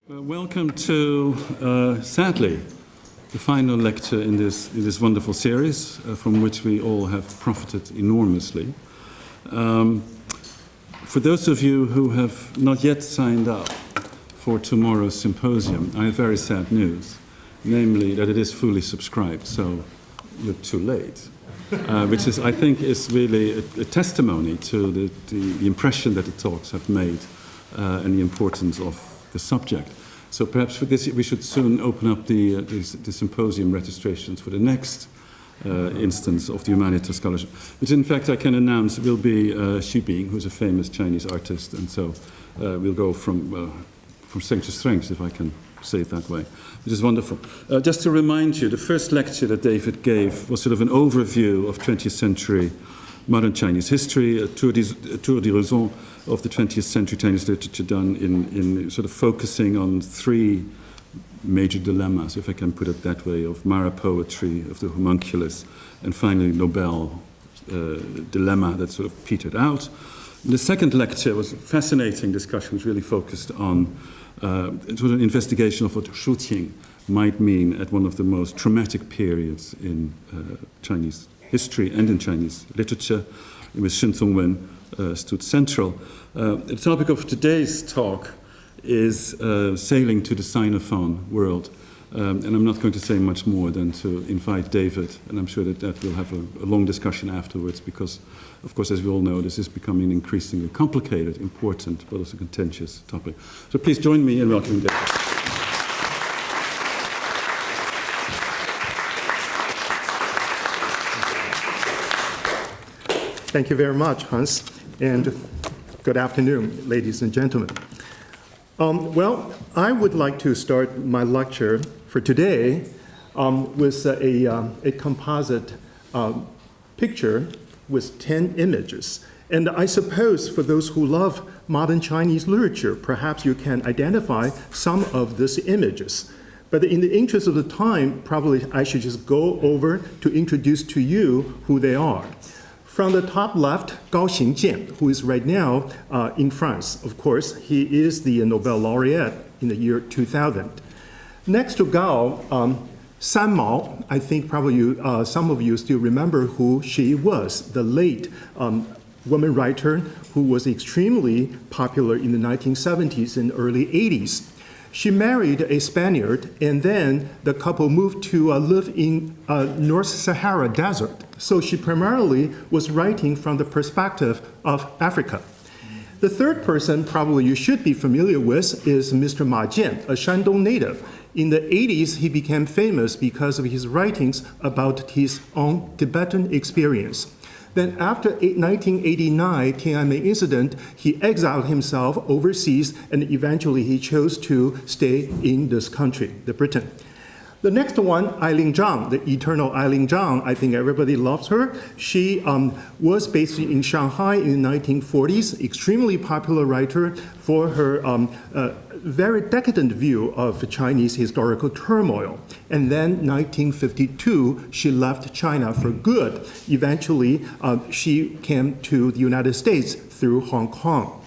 Welcome to, sadly, the final lecture in this wonderful series, from which we all have profited enormously. For those of you who have not yet signed up for tomorrow's symposium, I have very sad news, namely that it is fully subscribed, so you're too late. Which is, I think, is really a testimony to the impression that the talks have made and the importance of the subject. So perhaps for this we should soon open up the symposium registrations for the next instance of the Humanitas Scholarship, which in fact I can announce will be Xu Bing, who's a famous Chinese artist, and so we'll go from strength to strength, if I can say it that way, which is wonderful. Just to remind you, the first lecture that David gave was sort of an overview of 20th century modern Chinese history, a tour d'horizon of the 20th century Chinese literature done in sort of focusing on three major dilemmas, if I can put it that way, of Mara poetry, of the homunculus, and finally Nobel dilemma that sort of petered out. The second lecture was a fascinating discussion which really focused on sort of investigation of what Shuqing might mean at one of the most traumatic periods in Chinese history and in Chinese literature, in which Shen Zongwen stood central. The topic of today's talk is sailing to the Sinophone world. And I'm not going to say much more than to invite David, and I'm sure that we'll have a long discussion afterwards, because, of course, as we all know, this is becoming an increasingly complicated, important, but also contentious topic. So please join me in welcoming David. Thank you very much, Hans, and good afternoon, ladies and gentlemen. Well, I would like to start my lecture for today with a composite picture with 10 images. And I suppose for those who love modern Chinese literature, perhaps you can identify some of these images. But in the interest of the time, probably I should just go over to introduce to you who they are. From the top left, Gao Xingjian, who is right now in France. Of course, he is the Nobel laureate in the year 2000. Next to Gao, San Mao, I think probably some of you still remember who she was, the late woman writer who was extremely popular in the 1970s and early 80s. She married a Spaniard, and then the couple moved to live in North Sahara Desert. So she primarily was writing from the perspective of Africa. The third person probably you should be familiar with is Mr. Ma Jian, a Shandong native. In the 80s, he became famous because of his writings about his own Tibetan experience. Then after 1989 Tiananmen incident, he exiled himself overseas, and eventually he chose to stay in this country, the Britain. The next one, Eileen Zhang, the eternal Eileen Zhang, I think everybody loves her. She was based in Shanghai in the 1940s, extremely popular writer for her very decadent view of Chinese historical turmoil. And then 1952, she left China for good. Eventually, she came to the United States through Hong Kong.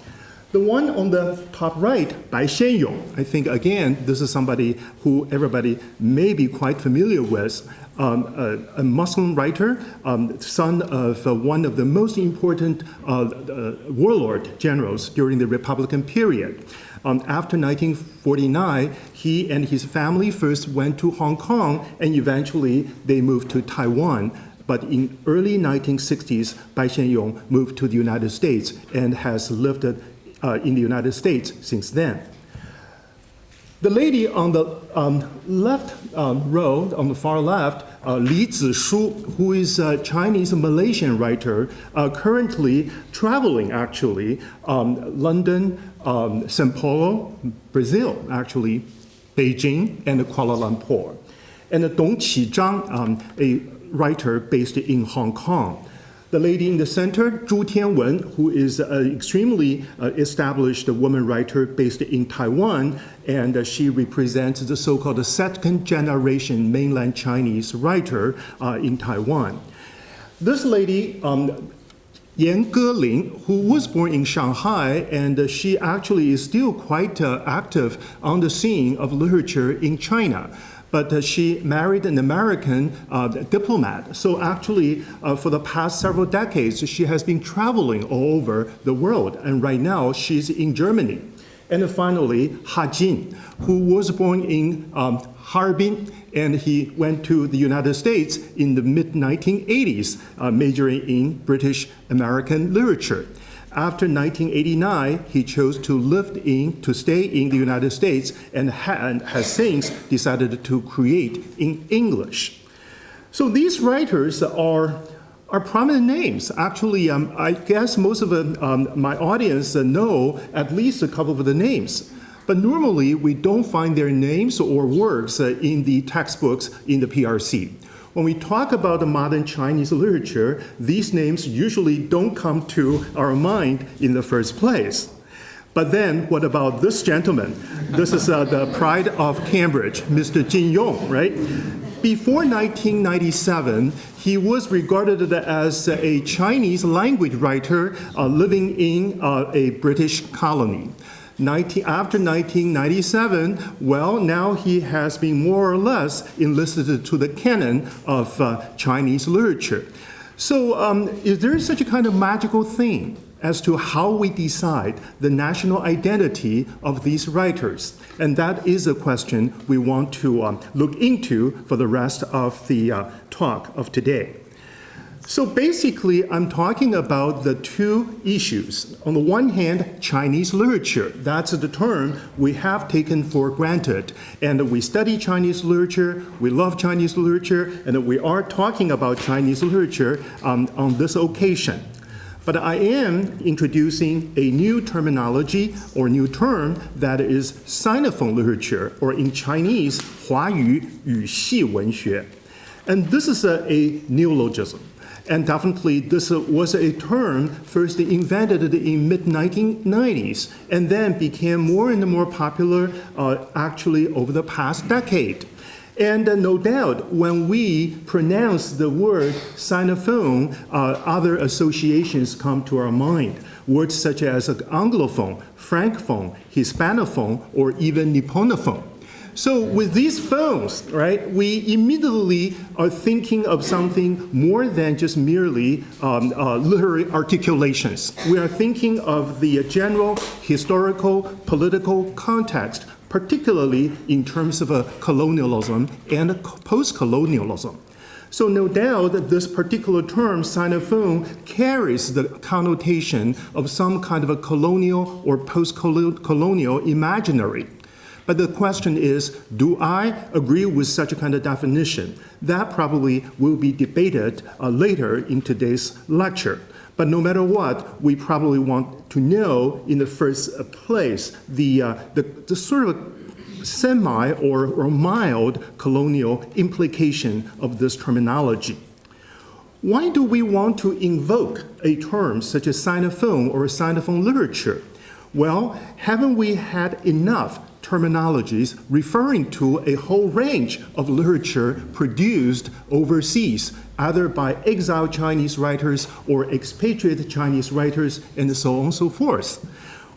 The one on the top right, Bai Xianyong, I think, again, this is somebody who everybody may be quite familiar with, a Muslim writer, son of one of the most important warlord generals during the Republican period. After 1949, he and his family first went to Hong Kong, and eventually they moved to Taiwan. But in early 1960s, Bai Xianyong moved to the United States and has lived in the United States since then. The lady on the left row, on the far left, Li Zishu, who is a Chinese-Malaysian writer, currently traveling, actually, London, São Paulo, Brazil, actually, Beijing, and Kuala Lumpur. And Dong Qizhang, a writer based in Hong Kong. The lady in the center, Zhu Tianwen, who is an extremely established woman writer based in Taiwan, and she represents the so-called second-generation mainland Chinese writer in Taiwan. This lady Yan Geling, who was born in Shanghai, and she actually is still quite active on the scene of literature in China. But she married an American diplomat. So actually, for the past several decades, she has been traveling all over the world. And right now, she's in Germany. And finally, Ha Jin, who was born in Harbin, and he went to the United States in the mid-1980s, majoring in British American literature. After 1989, he chose to stay in the United States and has since decided to create in English. So these writers are prominent names. Actually, I guess most of my audience know at least a couple of the names. But normally, we don't find their names or works in the textbooks in the PRC. When we talk about the modern Chinese literature, these names usually don't come to our mind in the first place. But then, what about this gentleman? This is the pride of Cambridge, Mr. Jin Yong, right? Before 1997, he was regarded as a Chinese language writer living in a British colony. After 1997, well, now he has been more or less enlisted to the canon of Chinese literature. So is there such a kind of magical thing as to how we decide the national identity of these writers? And that is a question we want to look into for the rest of the talk of today. So basically, I'm talking about the two issues. On the one hand, Chinese literature. That's the term we have taken for granted. And we study Chinese literature, we love Chinese literature, and we are talking about Chinese literature on this occasion. But I am introducing a new terminology or new term that is Sinophone literature, or in Chinese, 华语语系文学. And this is a neologism. And definitely, this was a term first invented in mid-1990s, and then became more and more popular actually over the past decade. And no doubt, when we pronounce the word Sinophone, other associations come to our mind. Words such as Anglophone, Francophone, Hispanophone, or even Nipponophone. So with these phones, right, we immediately are thinking of something more than just merely literary articulations. We are thinking of the general historical, political context, particularly in terms of colonialism and post-colonialism. So no doubt that this particular term, Sinophone, carries the connotation of some kind of a colonial or post-colonial imaginary. But the question is, do I agree with such a kind of definition? That probably will be debated later in today's lecture. But no matter what, we probably want to know in the first place the sort of semi or mild colonial implication of this terminology. Why do we want to invoke a term such as Sinophone or Sinophone literature? Well, haven't we had enough terminologies referring to a whole range of literature produced overseas, either by exiled Chinese writers or expatriate Chinese writers, and so on and so forth?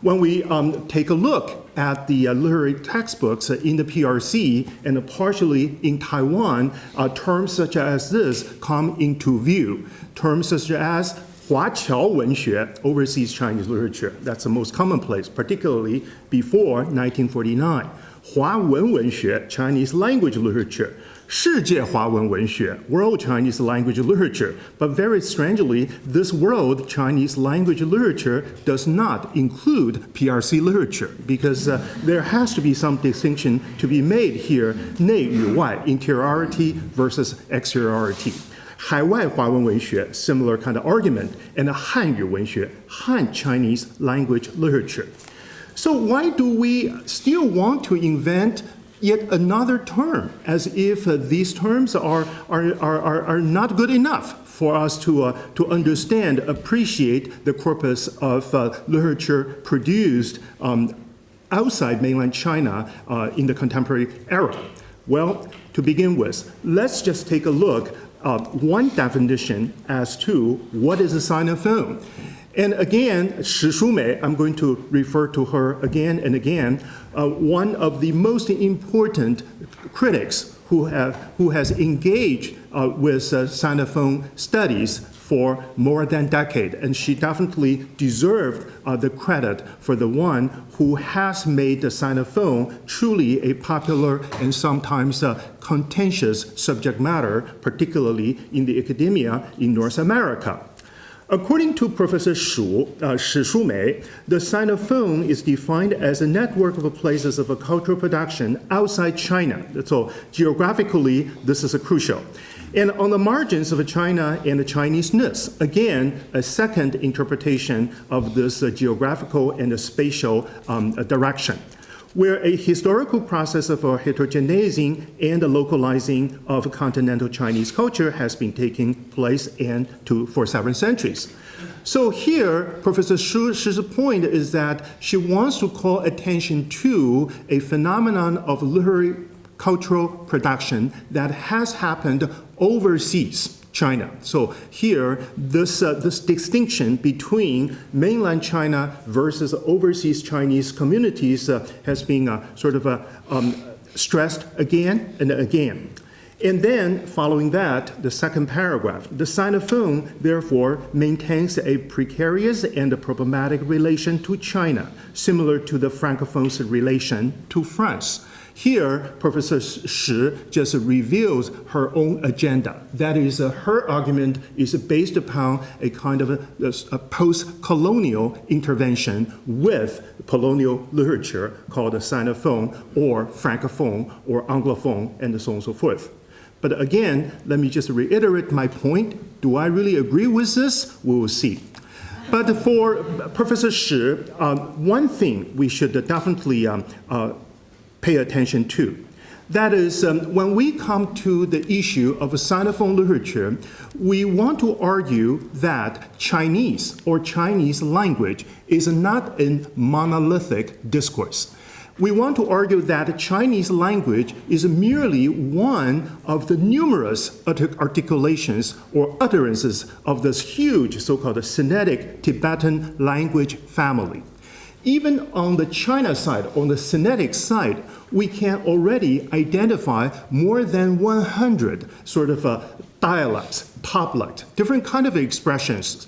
When we take a look at the literary textbooks in the PRC and partially in Taiwan, terms such as this come into view. Terms such as 华侨文学, overseas Chinese literature. That's the most commonplace, particularly before 1949. 华文文学, Chinese language literature. 世界华文文学, world Chinese language literature. But very strangely, this world Chinese language literature does not include PRC literature, because there has to be some distinction to be made here, 内与外, interiority versus exteriority. 海外华文文学, similar kind of argument, and 汉语文学, Han Chinese language literature. So why do we still want to invent yet another term, as if these terms are not good enough for us to understand, appreciate the corpus of literature produced outside mainland China in the contemporary era? Well, to begin with, let's just take a look one definition as to what is a Sinophone. And again, Shi Shumei, I'm going to refer to her again and again, one of the most important critics who has engaged with Sinophone studies for more than a decade. And she definitely deserved the credit for the one who has made the Sinophone truly a popular and sometimes contentious subject matter, particularly in the academia in North America. According to Professor Shi Shumei, the Sinophone is defined as a network of places of cultural production outside China. So geographically, this is crucial. And on the margins of China and the Chinese-ness, again, a second interpretation of this geographical and spatial direction, where a historical process of heterogeneizing and localizing of continental Chinese culture has been taking place for several centuries. So here, Professor Shi's point is that she wants to call attention to a phenomenon of literary cultural production that has happened overseas China. So here, this distinction between mainland China versus overseas Chinese communities has been stressed again and again. And then, following that, the second paragraph, the Sinophone, therefore, maintains a precarious and a problematic relation to China, similar to the Francophone's relation to France. Here, Professor Shi just reveals her own agenda. That is, her argument is based upon a kind of a post-colonial intervention with colonial literature called Sinophone or Francophone or Anglophone and so on and so forth. But again, let me just reiterate my point. Do I really agree with this? We will see. But for Professor Shi, one thing we should definitely pay attention to. That is, when we come to the issue of Sinophone literature, we want to argue that Chinese or Chinese language is not a monolithic discourse. We want to argue that Chinese language is merely one of the numerous articulations or utterances of this huge so-called Sinitic Tibetan language family. Even on the China side, on the Sinitic side, we can already identify more than 100 dialects, poplite, different kind of expressions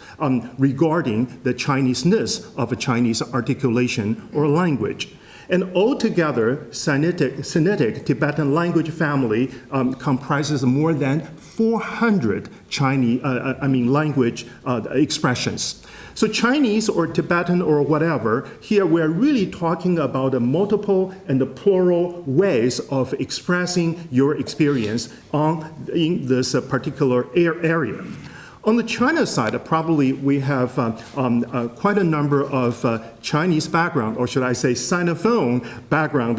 regarding the Chinese-ness of a Chinese articulation or language. And altogether, Sinitic Tibetan language family comprises more than 400 language expressions. So Chinese or Tibetan or whatever, here we're really talking about the multiple and the plural ways of expressing your experience in this particular area. On the China side, probably we have quite a number of Chinese background, or should I say Sinophone background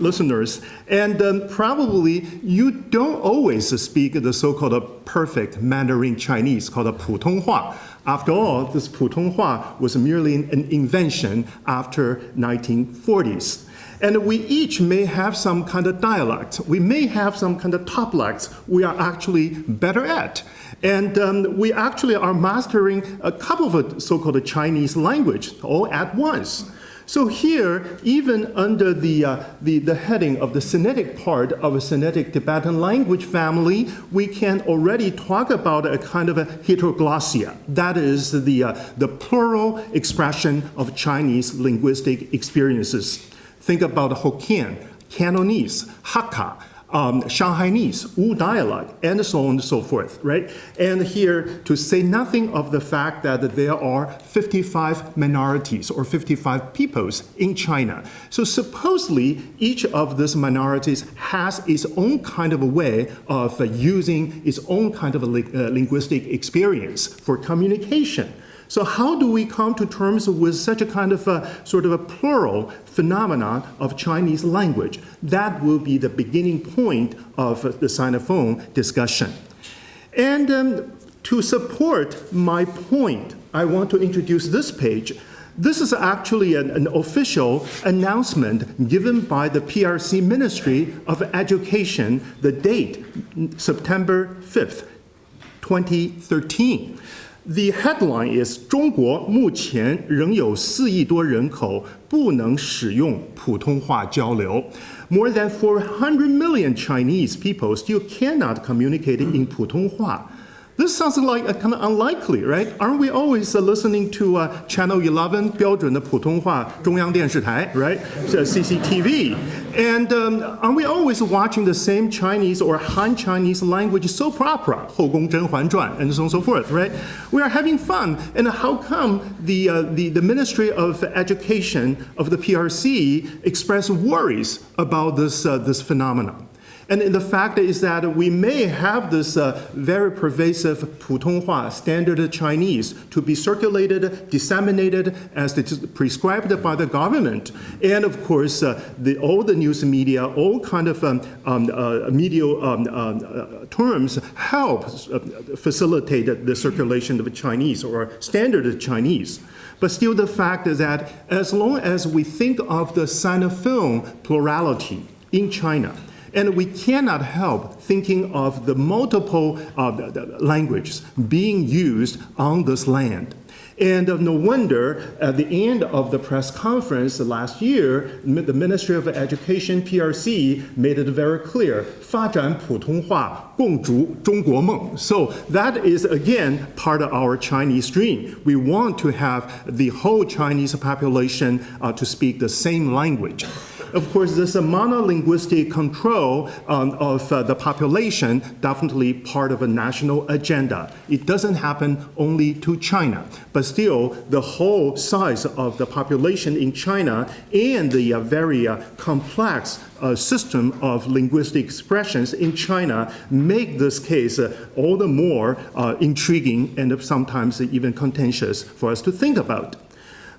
listeners, and probably you don't always speak the so-called perfect Mandarin Chinese called 普通话. After all, this 普通话 was merely an invention after 1940s. And we each may have some kind of dialect. We may have some kind of toplect we are actually better at. And we actually are mastering a couple of so-called Chinese language all at once. So here, even under the heading of the Sinitic part of a Sinitic Tibetan language family, we can already talk about a kind of a heteroglossia. That is the plural expression of Chinese linguistic experiences. Think about Hokkien, Cantonese, Hakka, Shanghainese, Wu dialect, and so on and so forth, right? And here, to say nothing of the fact that there are 55 minorities or 55 peoples in China. So supposedly, each of these minorities has its own kind of a way of using its own kind of a linguistic experience for communication. So how do we come to terms with such a kind of a plural phenomenon of Chinese language? That will be the beginning point of the Sinophone discussion. And to support my point, I want to introduce this page. This is actually an official announcement given by the PRC Ministry of Education, the date September 5th, 2013. The headline is 中国目前仍有4亿多人口不能使用普通话交流. More than 400 million Chinese people still cannot communicate in 普通话. This sounds like kind of unlikely, right? Aren't we always listening to Channel 11, 标准的普通话中央电视台, right? CCTV. And aren't we always watching the same Chinese or Han Chinese language soap opera, 后宫甄嬛传, and so on and so forth, right? We are having fun. And how come the Ministry of Education of the PRC express worries about this phenomenon? And the fact is that we may have this very pervasive 普通话 standard Chinese to be circulated, disseminated as it is prescribed by the government. And of course, all the news media, all kind of media terms help facilitate the circulation of Chinese or standard Chinese. But still the fact is that as long as we think of the Sinophone plurality in China, and we cannot help thinking of the multiple languages being used on this land. And no wonder, at the end of the press conference last year, the Ministry of Education, PRC, made it very clear, 发展普通话，共筑中国梦. So that is, again, part of our Chinese dream. We want to have the whole Chinese population to speak the same language. Of course, this monolinguistic control of the population definitely part of a national agenda. It doesn't happen only to China, but still the whole size of the population in China and the very complex system of linguistic expressions in China make this case all the more intriguing and sometimes even contentious for us to think about.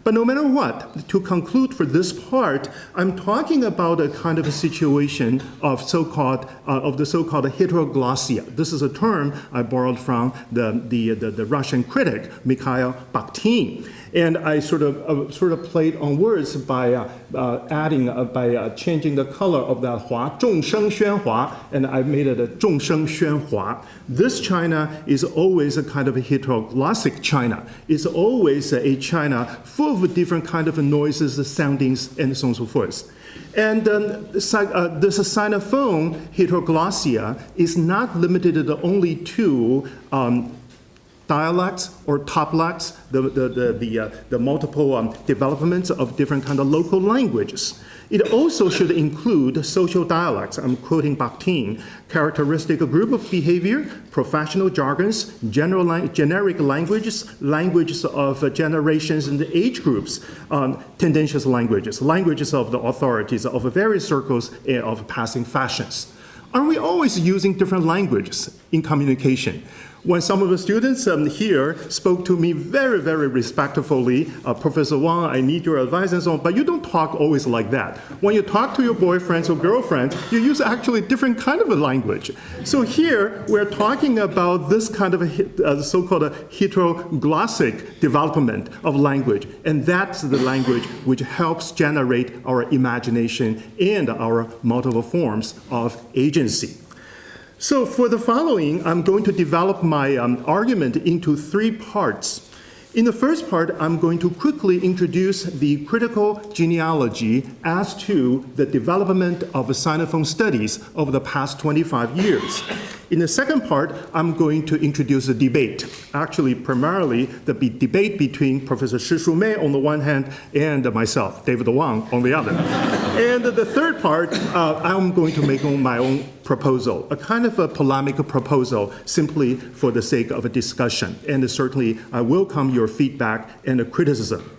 But no matter what, to conclude for this part, I'm talking about a kind of a situation of the so-called heteroglossia. This is a term I borrowed from the Russian critic Mikhail Bakhtin. And I sort of played on words by changing the color of that 华, 众声喧哗, and I made it a 众声喧哗. This China is always a kind of a heteroglossic China. It's always a China full of different kind of noises, soundings, and so on and so forth. And this Sinophone heteroglossia is not limited only to dialects or toplects, the multiple developments of different kind of local languages. It also should include social dialects. I'm quoting Bakhtin, characteristic group of behavior, professional jargons, generic languages, languages of generations and age groups, tendentious languages, languages of the authorities, of various circles of passing fashions. Are we always using different languages in communication? When some of the students here spoke to me very, very respectfully, Professor Wang, I need your advice and so on, but you don't talk always like that. When you talk to your boyfriends or girlfriends, you use actually different kind of a language. So here, we're talking about this kind of a so-called heteroglossic development of language, and that's the language which helps generate our imagination and our multiple forms of agency. So for the following, I'm going to develop my argument into 3 parts. In the first part, I'm going to quickly introduce the critical genealogy as to the development of Sinophone studies over the past 25 years. In the second part, I'm going to introduce a debate, actually primarily the debate between Professor Shishu Mei on the one hand and myself, David Wang, on the other. And the third part, I'm going to make my own proposal, a kind of a polemic proposal simply for the sake of a discussion. And certainly I welcome your feedback and criticism.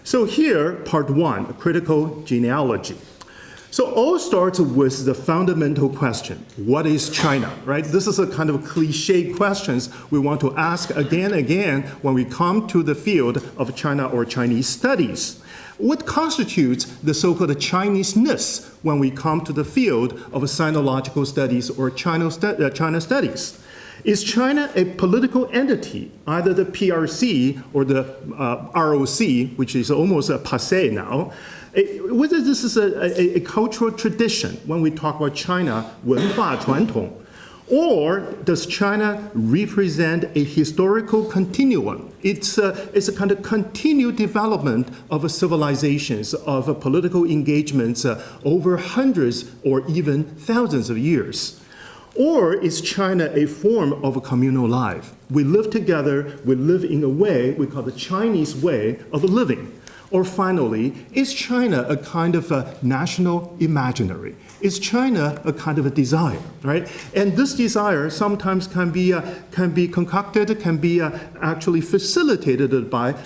So here, part 1, critical genealogy. So all starts with the fundamental question, what is China, right? This is a kind of cliche questions we want to ask again and again when we come to the field of China or Chinese studies. What constitutes the so-called Chineseness when we come to the field of sinological studies or China studies? Is China a political entity, either the PRC or the ROC, which is almost a passé now? Whether this is a cultural tradition when we talk about China, 文化传统, or does China represent a historical continuum? It's a kind of continued development of civilizations, of political engagements over hundreds or even thousands of years. Or is China a form of a communal life? We live together, we live in a way we call the Chinese way of living. Or finally, is China a kind of a national imaginary? Is China a kind of a desire, right? And this desire sometimes can be concocted, can be actually facilitated by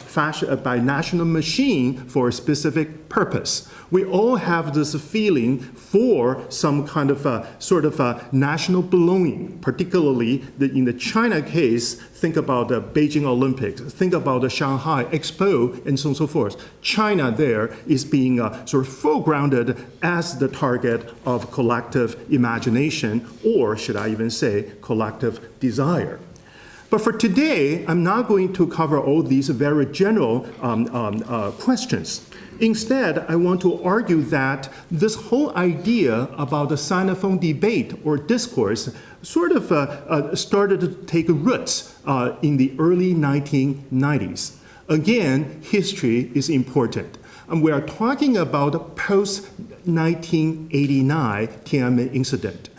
national machine for a specific purpose. We all have this feeling for some kind of sort of national belonging, particularly in the China case. Think about the Beijing Olympics, think about the Shanghai Expo, and so on and so forth. China there is being sort of foregrounded as the target of collective imagination, or should I even say, collective desire. But for today, I'm not going to cover all these very general questions. Instead, I want to argue that this whole idea about the Sinophone debate or discourse sort of started to take roots in the early 1990s. Again, history is important. And we are talking about post-1989 Tiananmen incident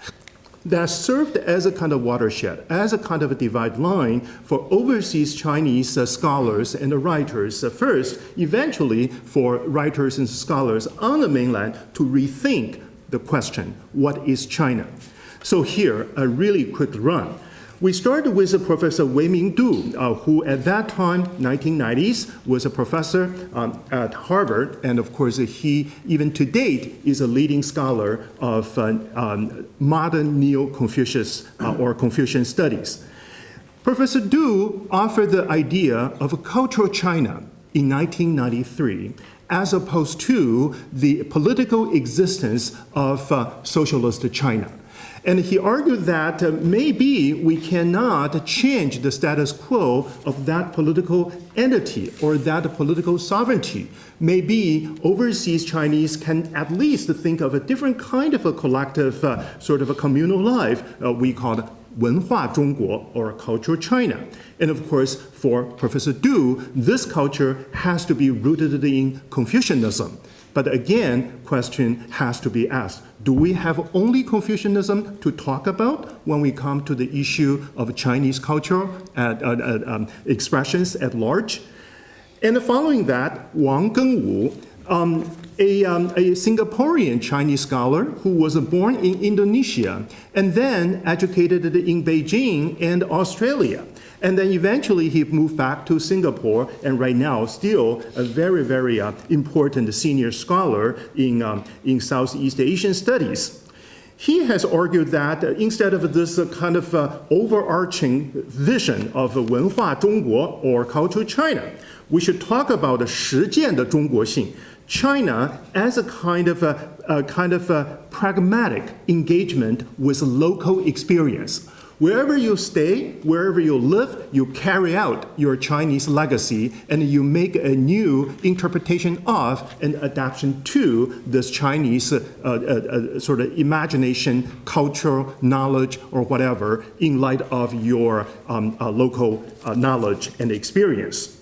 that served as a kind of watershed, as a kind of a divide line for overseas Chinese scholars and writers first, eventually for writers and scholars on the mainland to rethink the question, what is China? So here, a really quick run. We started with Professor Wei Du, who at that time, 1990s, was a professor at Harvard, and of course he, even to date, is a leading scholar of modern Neo-Confucius or Confucian studies. Professor Du offered the idea of a cultural China in 1993, as opposed to the political existence of socialist China. And he argued that maybe we cannot change the status quo of that political entity or that political sovereignty. Maybe overseas Chinese can at least think of a different kind of a collective, sort of a communal life we call 文化中国 or cultural China. And of course, for Professor Du, this culture has to be rooted in Confucianism. But again, question has to be asked. Do we have only Confucianism to talk about when we come to the issue of Chinese culture expressions at large? And following that, Wang a Singaporean Chinese scholar who was born in Indonesia and then educated in Beijing and Australia. And then eventually he moved back to Singapore, and right now still a very, very important senior scholar in Southeast Asian studies. He has argued that instead of this kind of overarching vision of 文化中国 or cultural China, we should talk about 实践的中国性, China as a kind of pragmatic engagement with local experience. Wherever you stay, wherever you live, you carry out your Chinese legacy and you make a new interpretation of and adaptation to this Chinese sort of imagination, cultural knowledge, or whatever in light of your local knowledge and experience.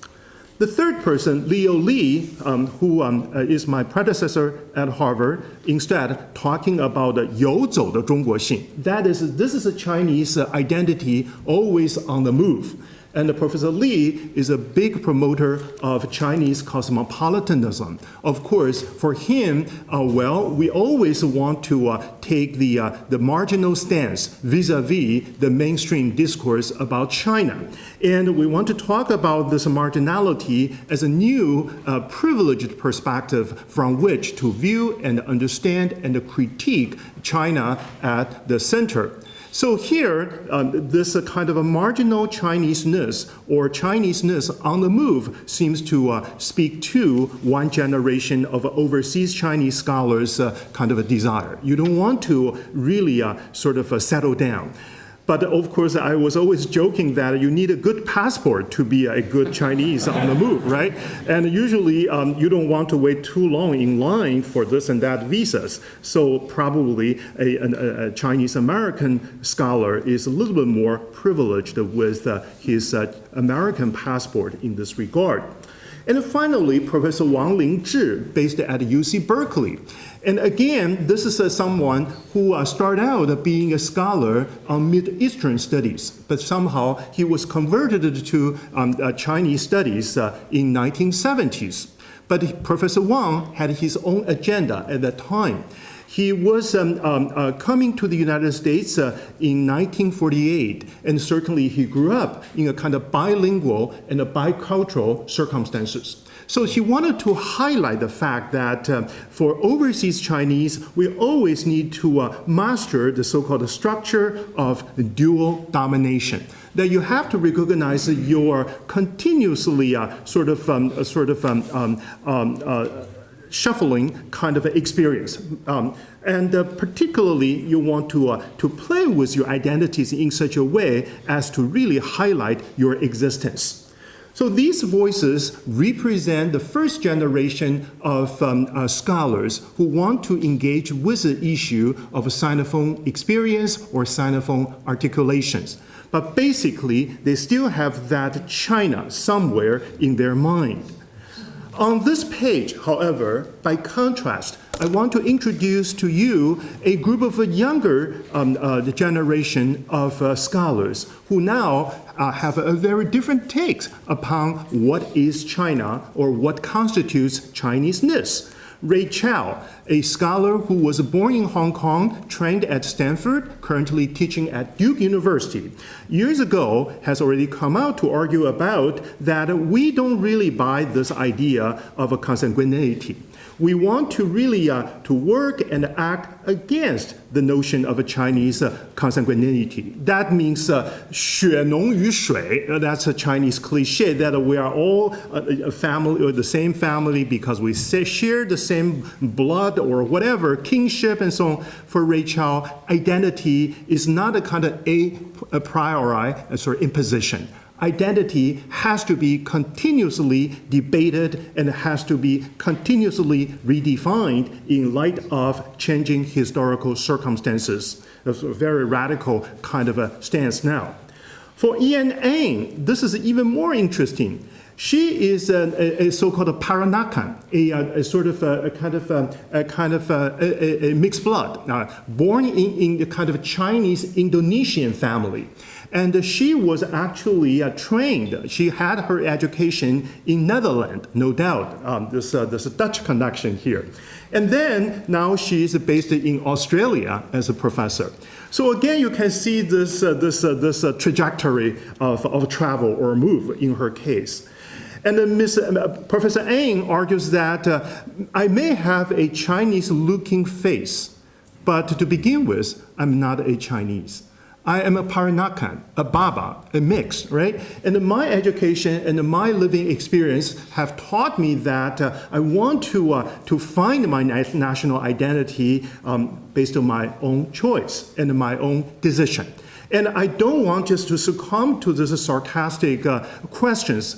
The third person, Leo Li, who is my predecessor at Harvard, instead talking about 游走的中国性. This is a Chinese identity always on the move. And Professor Li is a big promoter of Chinese cosmopolitanism. Of course, for him, we always want to take the marginal stance vis-a-vis the mainstream discourse about China. And we want to talk about this marginality as a new privileged perspective from which to view and understand and critique China at the center. So here, this kind of a marginal Chineseness or Chineseness on the move seems to speak to one generation of overseas Chinese scholars' kind of a desire. You don't want to really sort of settle down. But of course, I was always joking that you need a good passport to be a good Chinese on the move, right? And usually you don't want to wait too long in line for this and that visas. So probably a Chinese American scholar is a little bit more privileged with his American passport in this regard. And finally, Professor Wang Lingzhi, based at UC Berkeley. And again, this is someone who started out being a scholar on Mid-Eastern studies, but somehow he was converted to Chinese studies in 1970s. But Professor Wang had his own agenda at that time. He was coming to the United States in 1948, and certainly he grew up in a kind of bilingual and a bicultural circumstances. So he wanted to highlight the fact that for overseas Chinese, we always need to master the so-called structure of dual domination. That you have to recognize your continuously shuffling kind of experience. And particularly, you want to play with your identities in such a way as to really highlight your existence. So these voices represent the first generation of scholars who want to engage with the issue of Sinophone experience or Sinophone articulations. But basically, they still have that China somewhere in their mind. On this page, however, by contrast, I want to introduce to you a group of younger generation of scholars who now have a very different takes upon what is China or what constitutes Chineseness. Ray Chow, a scholar who was born in Hong Kong, trained at Stanford, currently teaching at Duke University, years ago has already come out to argue about that we don't really buy this idea of a consanguinity. We want to really to work and act against the notion of a Chinese consanguinity. That means 血浓于水. That's a Chinese cliche that we are all a family or the same family because we share the same blood or whatever, kinship and so on. For Ray Chow, identity is not a kind of a priori sort of imposition. Identity has to be continuously debated and has to be continuously redefined in light of changing historical circumstances. That's a very radical kind of a stance now. For Ian Ang, this is even more interesting. She is a so-called Paranakan, a sort of a mixed blood, born in the kind of Chinese Indonesian family. And she was actually trained. She had her education in Netherlands, no doubt. There's a Dutch connection here. And then now she's based in Australia as a professor. So again, you can see this trajectory of travel or move in her case. And Professor Ang argues that I may have a Chinese-looking face, but to begin with, I'm not a Chinese. I am a Paranakan, a Baba, a mix, right? And my education and my living experience have taught me that I want to find my national identity based on my own choice and my own decision. And I don't want just to succumb to these sarcastic questions.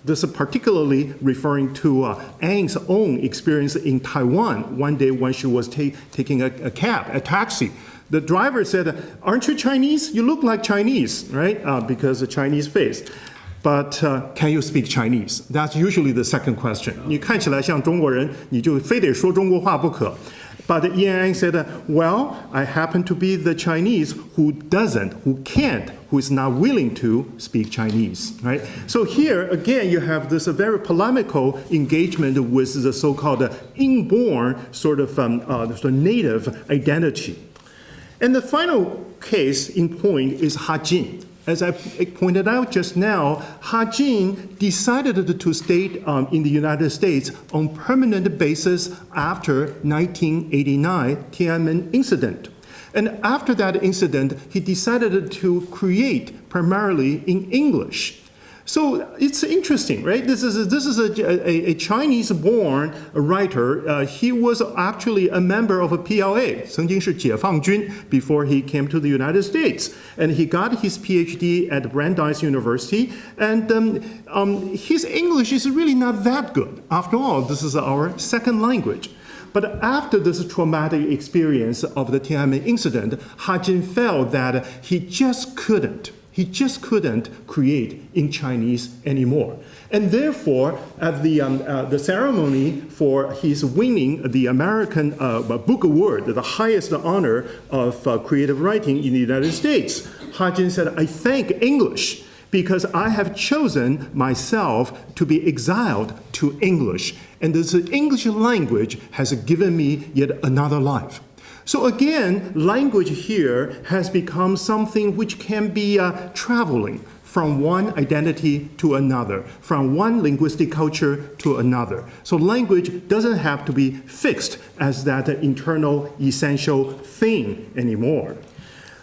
This is particularly referring to Ang's own experience in Taiwan one day when she was taking a cab, a taxi. The driver said, "Aren't you Chinese? You look like Chinese," right? Because of Chinese face. But can you speak Chinese? That's usually the second question. 你看起来像中国人，你就非得说中国话不可。But Yang said, well, I happen to be the Chinese who doesn't, who can't, who is not willing to speak Chinese, right? So here, again, you have this very polemical engagement with the so-called inborn sort of native identity. And the final case in point is Ha Jin. As I pointed out just now, Ha Jin decided to stay in the United States on permanent basis after 1989 Tiananmen incident. And after that incident, he decided to create primarily in English. So it's interesting, right? This is a Chinese-born writer. He was actually a member of a PLA, 曾经是解放军, before he came to the United States. And he got his PhD at Brandeis University. And his English is really not that good. After all, this is our second language. But after this traumatic experience of the Tiananmen incident, Hajin felt that he just couldn't create in Chinese anymore. And therefore, at the ceremony for his winning the American Book Award, the highest honor of creative writing in the United States, Hajin said, I thank English because I have chosen myself to be exiled to English. And this English language has given me yet another life. So again, language here has become something which can be traveling from one identity to another, from one linguistic culture to another. So language doesn't have to be fixed as that internal essential thing anymore.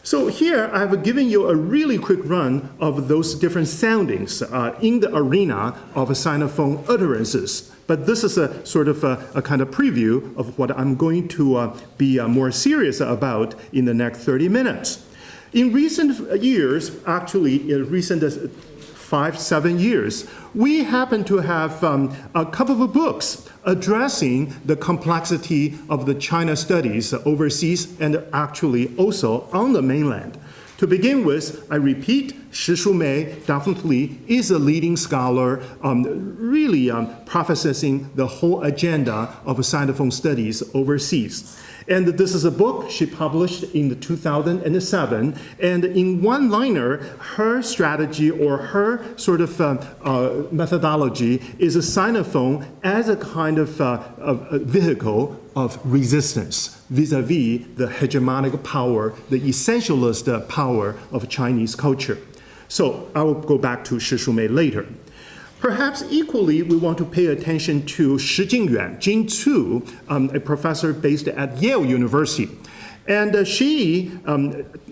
So here I've given you a really quick run of those different soundings in the arena of Sinophone utterances. But this is a sort of a kind of preview of what I'm going to be more serious about in the next 30 minutes. In recent years, actually in recent 5-7 years, we happen to have a couple of books addressing the complexity of the China studies overseas and actually also on the mainland. To begin with, I repeat, Shi Shumei definitely is a leading scholar, really processing the whole agenda of Sinophone studies overseas. And this is a book she published in 2007. And in one-liner, her strategy or her sort of methodology is a Sinophone as a kind of vehicle of resistance vis-a-vis the hegemonic power, the essentialist power of Chinese culture. So I will go back to Shi Shumei later. Perhaps equally, we want to pay attention to Shi Jingyuan, Jing Tu, a professor based at Yale University. And she,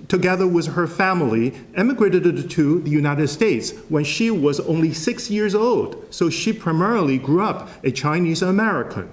together with her family, emigrated to the United States when she was only 6 years old. So she primarily grew up a Chinese American.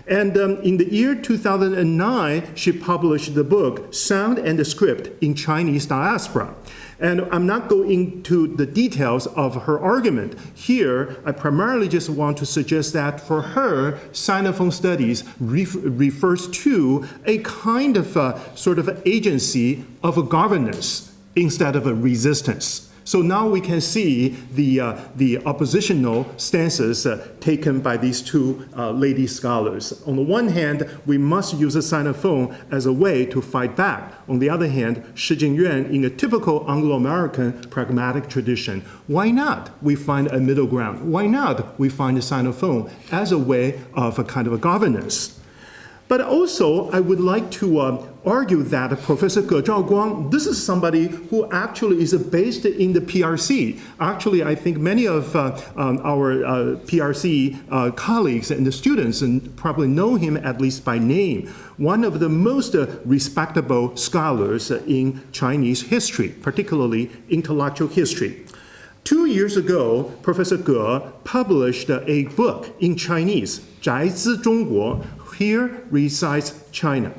And in the year 2009, she published the book Sound and the Script in Chinese Diaspora. And I'm not going into the details of her argument. Here, I primarily just want to suggest that for her, Sinophone studies refers to a kind of sort of agency of a governance instead of a resistance. So now we can see the oppositional stances taken by these two lady scholars. On the one hand, we must use a Sinophone as a way to fight back. On the other hand, Shi Jingyuan in a typical Anglo-American pragmatic tradition. Why not we find a middle ground? Why not we find a Sinophone as a way of a kind of a governance? But also, I would like to argue that Professor Ge Zhaoguang, this is somebody who actually is based in the PRC. Actually, I think many of our PRC colleagues and the students and probably know him at least by name. One of the most respectable scholars in Chinese history, particularly intellectual history. 2 years ago, Professor Ge published a book in Chinese, 宅兹中国, Here Resides China.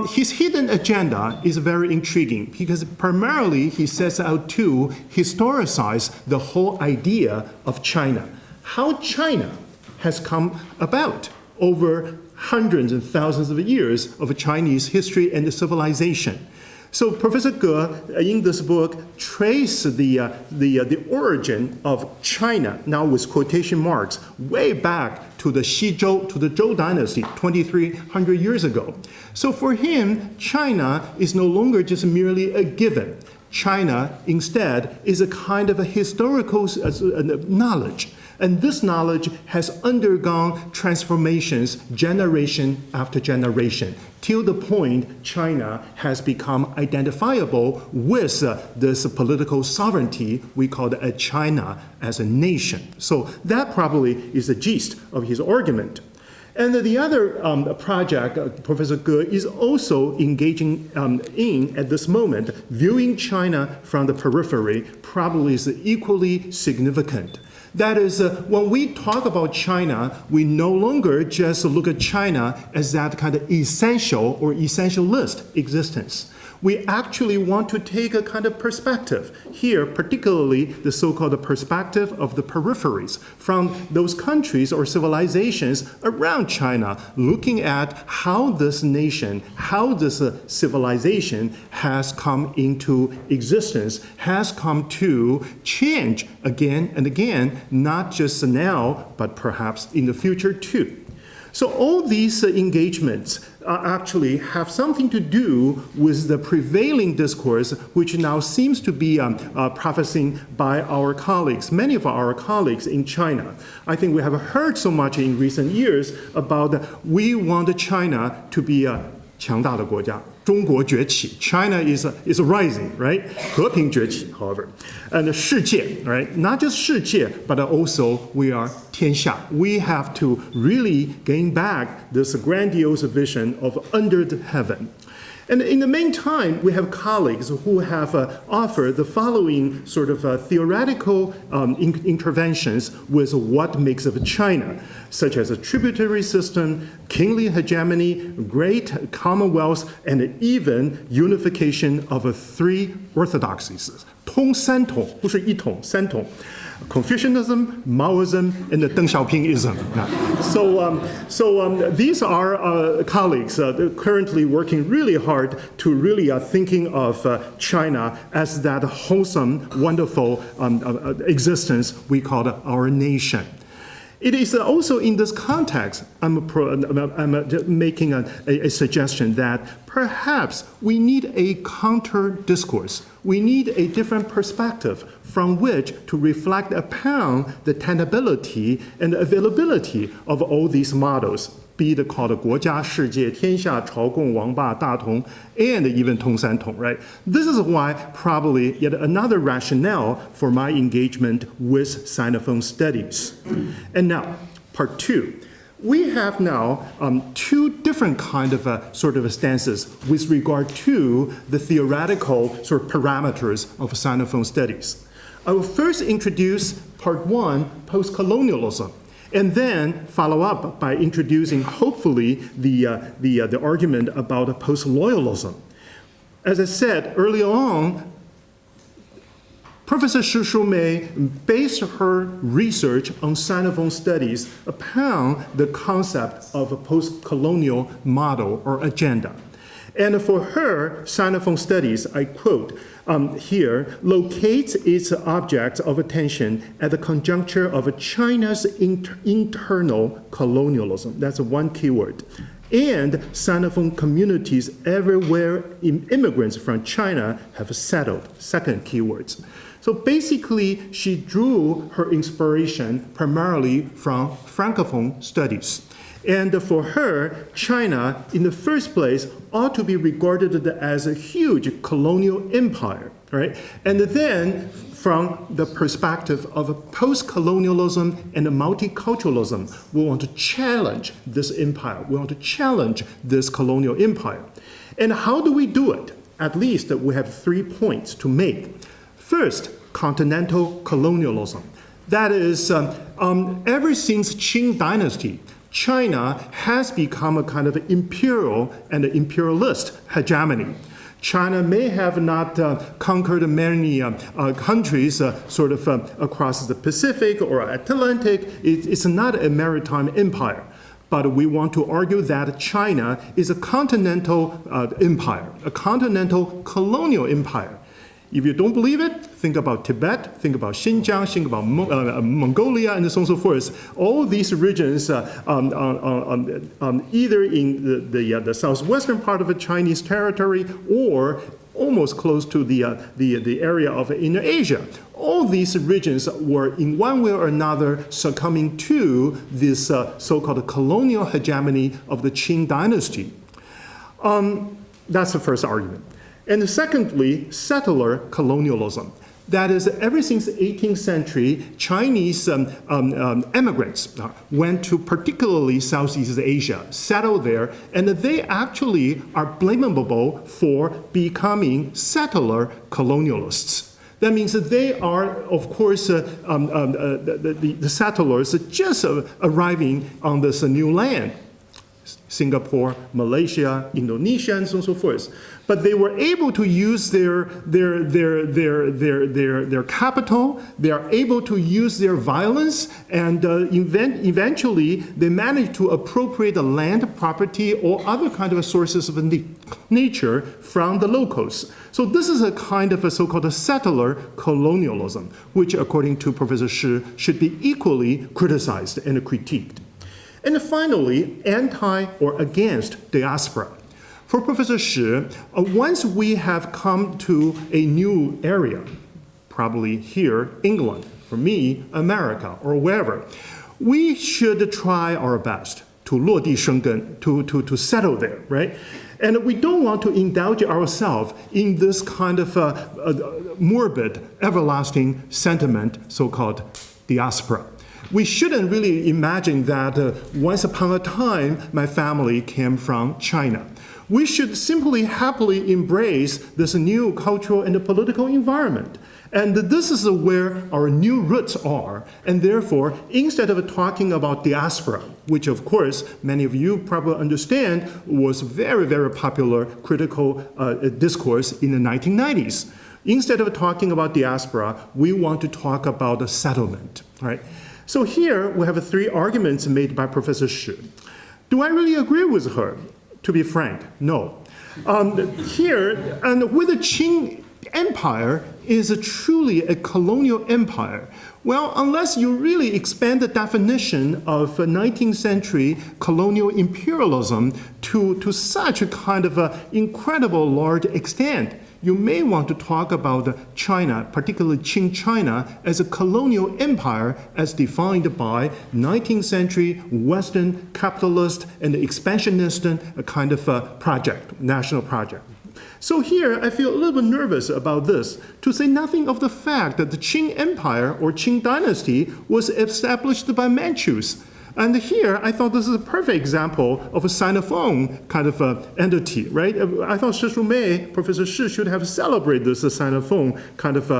His hidden agenda is very intriguing because primarily he sets out to historicize the whole idea of China, how China has come about over hundreds and thousands of years of Chinese history and civilization. So Professor Ge, in this book, traces the origin of China, now with quotation marks, way back to the Xizhou, to the Zhou dynasty, 2,300 years ago. So for him, China is no longer just merely a given. China, instead, is a kind of a historical knowledge. And this knowledge has undergone transformations generation after generation, till the point China has become identifiable with this political sovereignty we call China as a nation. So that probably is the gist of his argument. And the other project Professor Ge is also engaging in at this moment, viewing China from the periphery, probably is equally significant. That is, when we talk about China, we no longer just look at China as that kind of essential or essentialist existence. We actually want to take a kind of perspective here, particularly the so-called perspective of the peripheries from those countries or civilizations around China, looking at how this nation, how this civilization has come into existence, has come to change again and again, not just now, but perhaps in the future too. So all these engagements actually have something to do with the prevailing discourse, which now seems to be prefacing by our colleagues, many of our colleagues in China. I think we have heard so much in recent years about we want China to be a 强大的国家. 中国崛起, China is rising, right? 和平崛起, however. And 世界, right? Not just 世界, but also we are 天下. We have to really gain back this grandiose vision of under the heaven. And in the meantime, we have colleagues who have offered the following sort of theoretical interventions with what makes of China, such as a tributary system, kingly hegemony, great commonwealth, and even unification of three orthodoxies. 通三统, 不是一统, 三统. Confucianism, Maoism, and the Deng Xiaopingism. So these are colleagues currently working really hard to really thinking of China as that wholesome, wonderful existence we call our nation. It is also in this context I'm making a suggestion that perhaps we need a counter discourse. We need a different perspective from which to reflect upon the tenability and availability of all these models, be it called 国家世界天下朝贡王霸大同 and even 通三统, right? This is why probably yet another rationale for my engagement with Sinophone studies. And now, part two. We have now two different kind of sort of stances with regard to the theoretical sort of parameters of Sinophone studies. I will first introduce part one, post-colonialism, and then follow up by introducing, hopefully, the argument about post-loyalism. As I said earlier on, Professor Shi Shumei based her research on Sinophone studies upon the concept of a post-colonial model or agenda. And for her, Sinophone studies, I quote here, locates its objects of attention at the conjuncture of China's internal colonialism. That's one keyword. And Sinophone communities everywhere immigrants from China have settled. Second keywords. So basically, she drew her inspiration primarily from Francophone studies. And for her, China, in the first place, ought to be regarded as a huge colonial empire, right? And then, from the perspective of post-colonialism and multiculturalism, we want to challenge this empire. We want to challenge this colonial empire. And how do we do it? At least we have 3 points to make. First, continental colonialism. That is, ever since Qing dynasty, China has become a kind of imperial and imperialist hegemony. China may have not conquered many countries sort of across the Pacific or Atlantic. It's not a maritime empire. But we want to argue that China is a continental empire, a continental colonial empire. If you don't believe it, think about Tibet, think about Xinjiang, think about Mongolia, and so on and so forth. All these regions, either in the southwestern part of the Chinese territory or almost close to the area of Inner Asia. All these regions were in one way or another succumbing to this so-called colonial hegemony of the Qing dynasty. That's the first argument. And secondly, settler colonialism. That is, ever since the 18th century, Chinese immigrants went to particularly Southeast Asia, settled there, and they actually are blamable for becoming settler colonialists. That means that they are, of course, the settlers just arriving on this new land. Singapore, Malaysia, Indonesia, and so on and so forth. But they were able to use their capital, they are able to use their violence, and eventually they managed to appropriate the land, property, or other kind of sources of nature from the locals. So this is a kind of a so-called settler colonialism, which according to Professor Shi should be equally criticized and critiqued. And finally, anti or against diaspora. For Professor Shi, once we have come to a new area, probably here, England, for me, America, or wherever, we should try our best to 落地生根, to settle there, right? And we don't want to indulge ourselves in this kind of morbid, everlasting sentiment, so-called diaspora. We shouldn't really imagine that once upon a time, my family came from China. We should simply happily embrace this new cultural and political environment. And this is where our new roots are. And therefore, instead of talking about diaspora, which of course many of you probably understand was very, very popular critical discourse in the 1990s, instead of talking about diaspora, we want to talk about a settlement, right? So here we have three arguments made by Professor Shi. Do I really agree with her? To be frank, no. Here, and whether Qing Empire is truly a colonial empire, well, unless you really expand the definition of 19th century colonial imperialism to such a kind of incredible large extent, you may want to talk about China, particularly Qing China, as a colonial empire as defined by 19th century Western capitalist and expansionist kind of project, national project. So here, I feel a little bit nervous about this, to say nothing of the fact that the Qing Empire or Qing Dynasty was established by Manchus. And here, I thought this is a perfect example of a Sinophone kind of entity, right? I thought Professor Shi should have celebrated this Sinophone kind of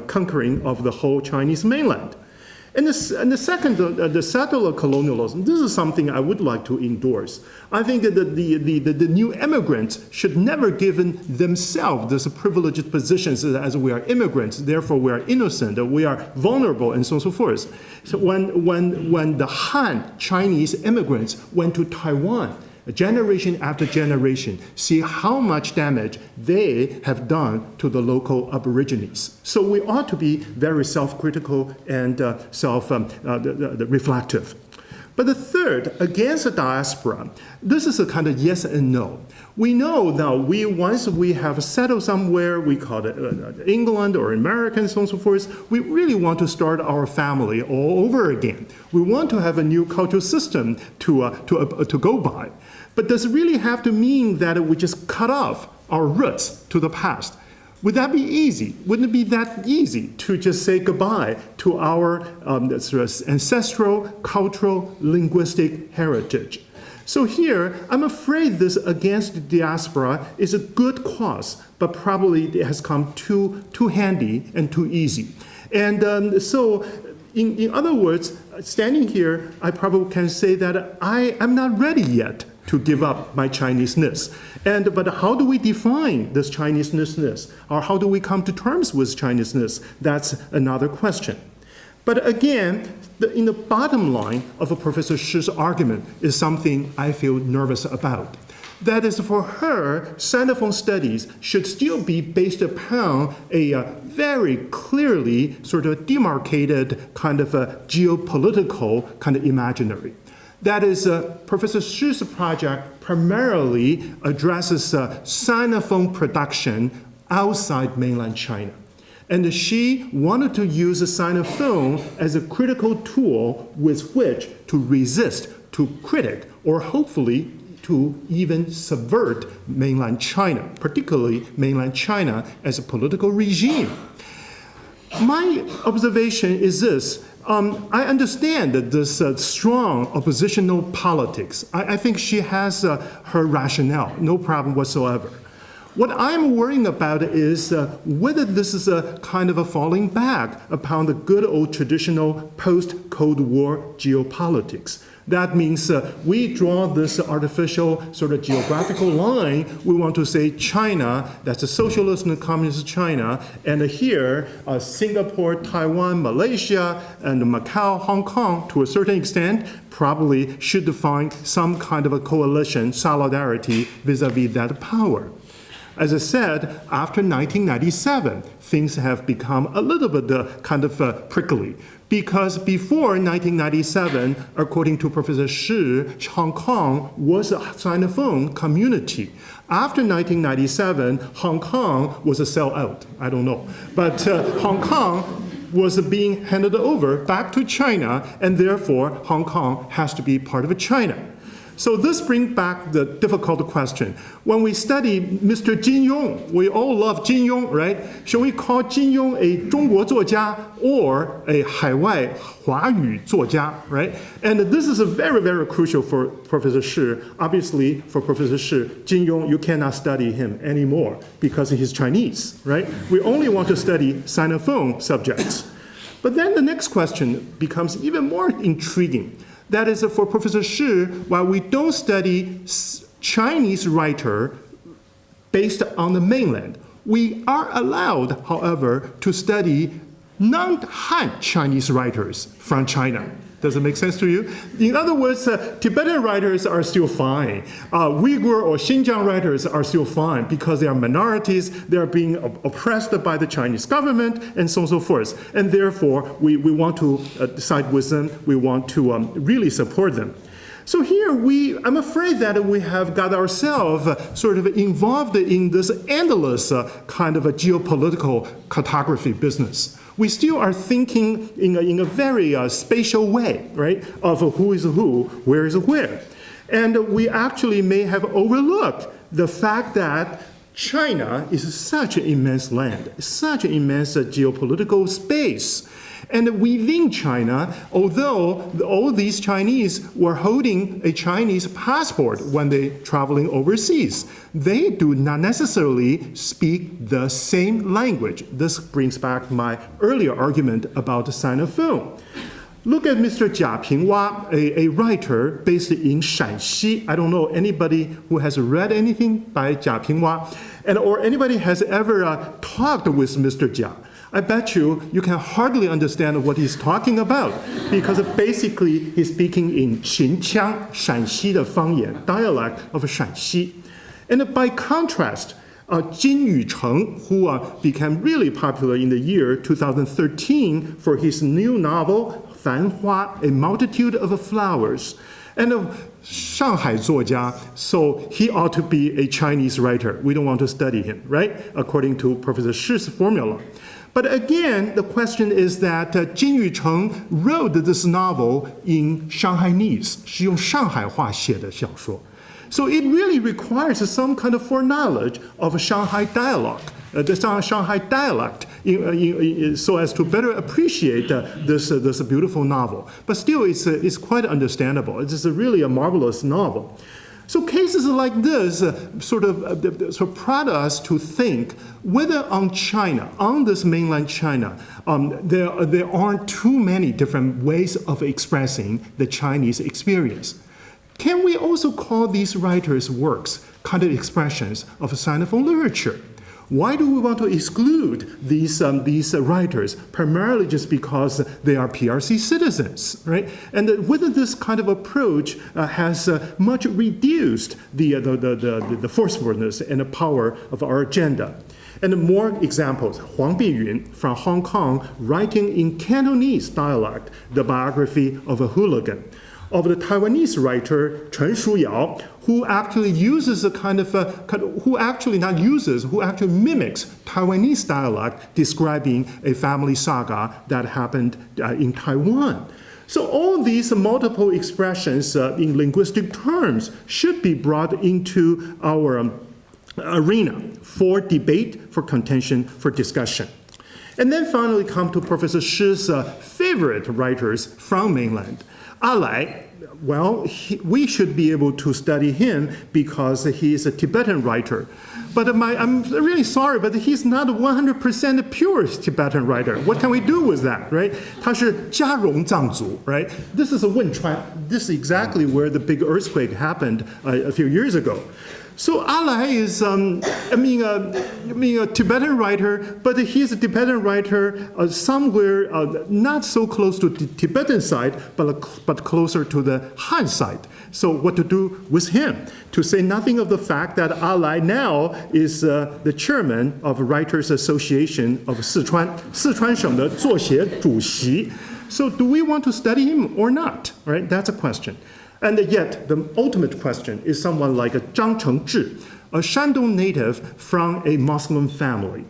conquering of the whole Chinese mainland. And the second, the settler colonialism, this is something I would like to endorse. I think that the new immigrants should never give themselves this privileged positions as we are immigrants, therefore we are innocent, we are vulnerable, and so on and so forth. So when the Han Chinese immigrants went to Taiwan, generation after generation, see how much damage they have done to the local aborigines. So we ought to be very self-critical and self-reflective. But the third, against the diaspora, this is a kind of yes and no. We know that once we have settled somewhere, we call it England or America and so on and so forth, we really want to start our family all over again. We want to have a new cultural system to go by. But does it really have to mean that we just cut off our roots to the past? Would that be easy? Wouldn't it be that easy to just say goodbye to our ancestral, cultural, linguistic heritage? So here, I'm afraid this against the diaspora is a good cause, but probably it has come too handy and too easy. And so, in other words, standing here, I probably can say that I'm not ready yet to give up my Chineseness. But how do we define this Chineseness? Or how do we come to terms with Chineseness? That's another question. But again, in the bottom line of Professor Shi's argument is something I feel nervous about. That is, for her, Sinophone studies should still be based upon a very clearly sort of demarcated kind of a geopolitical kind of imaginary. That is, Professor Shi's project primarily addresses Sinophone production outside mainland China. And she wanted to use the Sinophone as a critical tool with which to resist, to critic, or hopefully to even subvert mainland China, particularly mainland China as a political regime. My observation is this. I understand that this strong oppositional politics. I think she has her rationale, no problem whatsoever. What I'm worrying about is whether this is a kind of a falling back upon the good old traditional post-Cold War geopolitics. That means we draw this artificial sort of geographical line. We want to say China, that's a socialist and communist China, and here Singapore, Taiwan, Malaysia, and Macau, Hong Kong, to a certain extent, probably should find some kind of a coalition, solidarity vis-a-vis that power. As I said, after 1997, things have become a little bit kind of prickly. Because before 1997, according to Professor Shi, Hong Kong was a Sinophone community. After 1997, Hong Kong was a sellout. I don't know. But Hong Kong was being handed over back to China, and therefore Hong Kong has to be part of China. So this brings back the difficult question. When we study Mr. Jin Yong, we all love Jin Yong, right? Shall we call Jin Yong a 中国作家 or a 海外华语作家, right? And this is very, very crucial for Professor Shi. Obviously, for Professor Shi, Jin Yong, you cannot study him anymore because he's Chinese, right? We only want to study Sinophone subjects. But then the next question becomes even more intriguing. That is, for Professor Shi, while we don't study Chinese writer based on the mainland, we are allowed, however, to study non-Han Chinese writers from China. Does it make sense to you? In other words, Tibetan writers are still fine. Uyghur or Xinjiang writers are still fine because they are minorities, they are being oppressed by the Chinese government, and so on and so forth. And therefore, we want to side with them, we want to really support them. So here I'm afraid that we have got ourselves sort of involved in this endless kind of a geopolitical cartography business. We still are thinking in a very spatial way, right, of who is who, where is where. And we actually may have overlooked the fact that China is such an immense land, such an immense geopolitical space. And within China, although all these Chinese were holding a Chinese passport when they're traveling overseas, they do not necessarily speak the same language. This brings back my earlier argument about Sinophone. Look at Mr. Jia Pinghua, a writer based in Shanxi. I don't know anybody who has read anything by Jia Pinghua, or anybody has ever talked with Mr. Jia. I bet you can hardly understand what he's talking about because basically he's speaking in Xinqiang, Shanxi 的方言, dialect of Shanxi. And by contrast, Jin Yucheng, who became really popular in the year 2013 for his new novel, Fanhua, A Multitude of Flowers. And Shanghai 作家, so he ought to be a Chinese writer. We don't want to study him, right? According to Professor Shi's formula. But again, the question is that Jin Yucheng wrote this novel in Shanghainese, 是用上海话写的小说. So it really requires some kind of foreknowledge of Shanghai dialogue, the Shanghai dialect, so as to better appreciate this beautiful novel. But still, it's quite understandable. It's really a marvelous novel. So cases like this sort of prod us to think whether on China, on this mainland China, there aren't too many different ways of expressing the Chinese experience. Can we also call these writers' works kind of expressions of Sinophone literature? Why do we want to exclude these writers? Primarily just because they are PRC citizens, right? And whether this kind of approach has much reduced the forcefulness and the power of our agenda. And more examples, Huang Biyun from Hong Kong writing in Cantonese dialect the biography of a hooligan. Of the Taiwanese writer Chen Shuyao, who actually uses who actually mimics Taiwanese dialect describing a family saga that happened in Taiwan. So all these multiple expressions in linguistic terms should be brought into our arena for debate, for contention, for discussion. And then finally come to Professor Shi's favorite writers from mainland. Alai, well, we should be able to study him because he is a Tibetan writer. But I'm really sorry, but he's not a 100% pure Tibetan writer. What can we do with that, right? 他是嘉荣藏族, right? This is this is exactly where the big earthquake happened a few years ago. So Alai is, a Tibetan writer, but he's a Tibetan writer somewhere not so close to the Tibetan side, but closer to the Han side. So what to do with him? To say nothing of the fact that Alai now is the chairman of Writers Association of Sichuan 省的作协主席. So do we want to study him or not? Right? That's a question. And yet, the ultimate question is someone like Zhang Chengzhi, a Shandong native from a Muslim family.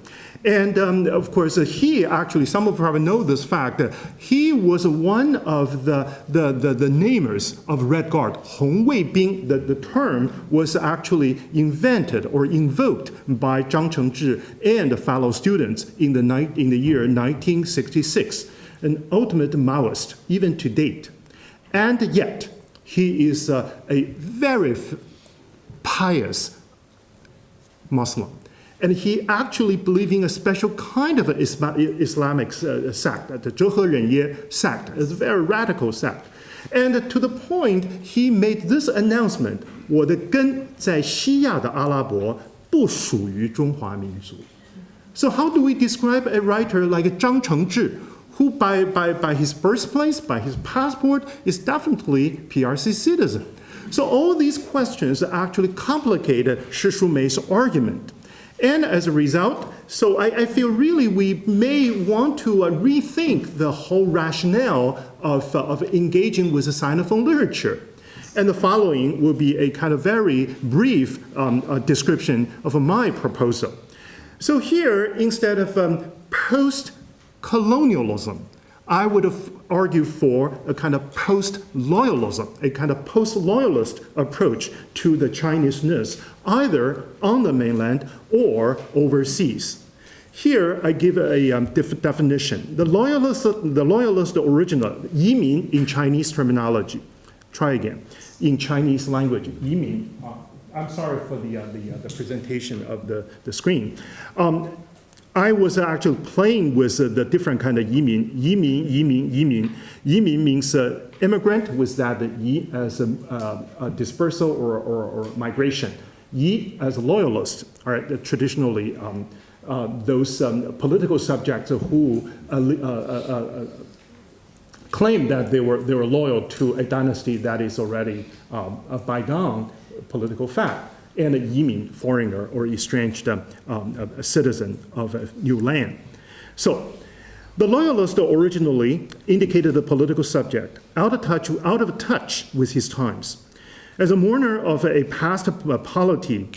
And of course, he actually, some of you probably know this fact, he was one of the namers of Red Guard. 红卫兵, the term was actually invented or invoked by Zhang Chengzhi and fellow students in the year 1966, an ultimate Maoist, even to date. And yet, he is a very pious Muslim. And he actually believes in a special kind of Islamic sect, the Zhehe Renye sect. It's a very radical sect. And to the point, he made this announcement, 我的根在西亚的阿拉伯，不属于中华民族. So how do we describe a writer like Zhang Chengzhi, who by his birthplace, by his passport, is definitely PRC citizen? So all these questions actually complicated Shi Shumei's argument. And as a result, so I feel really we may want to rethink the whole rationale of engaging with the Sinophone literature. And the following will be a kind of very brief description of my proposal. So here, instead of post-colonialism, I would argue for a kind of post-loyalism, a kind of post-loyalist approach to the Chineseness, either on the mainland or overseas. Here, I give a definition. The loyalist original, 移民 in Chinese terminology. Try again. In Chinese language, 移民. I'm sorry for the presentation of the screen. I was actually playing with the different kind of 移民. 移民, 移民, 移民. 移民 means immigrant with that yi as a dispersal or migration. Yi as a loyalist, all right, traditionally those political subjects who claim that they were loyal to a dynasty that is already a bygone political fact. And a yimin, foreigner or estranged a citizen of a new land. So the loyalist originally indicated the political subject out of touch with his times. As a mourner of a past polity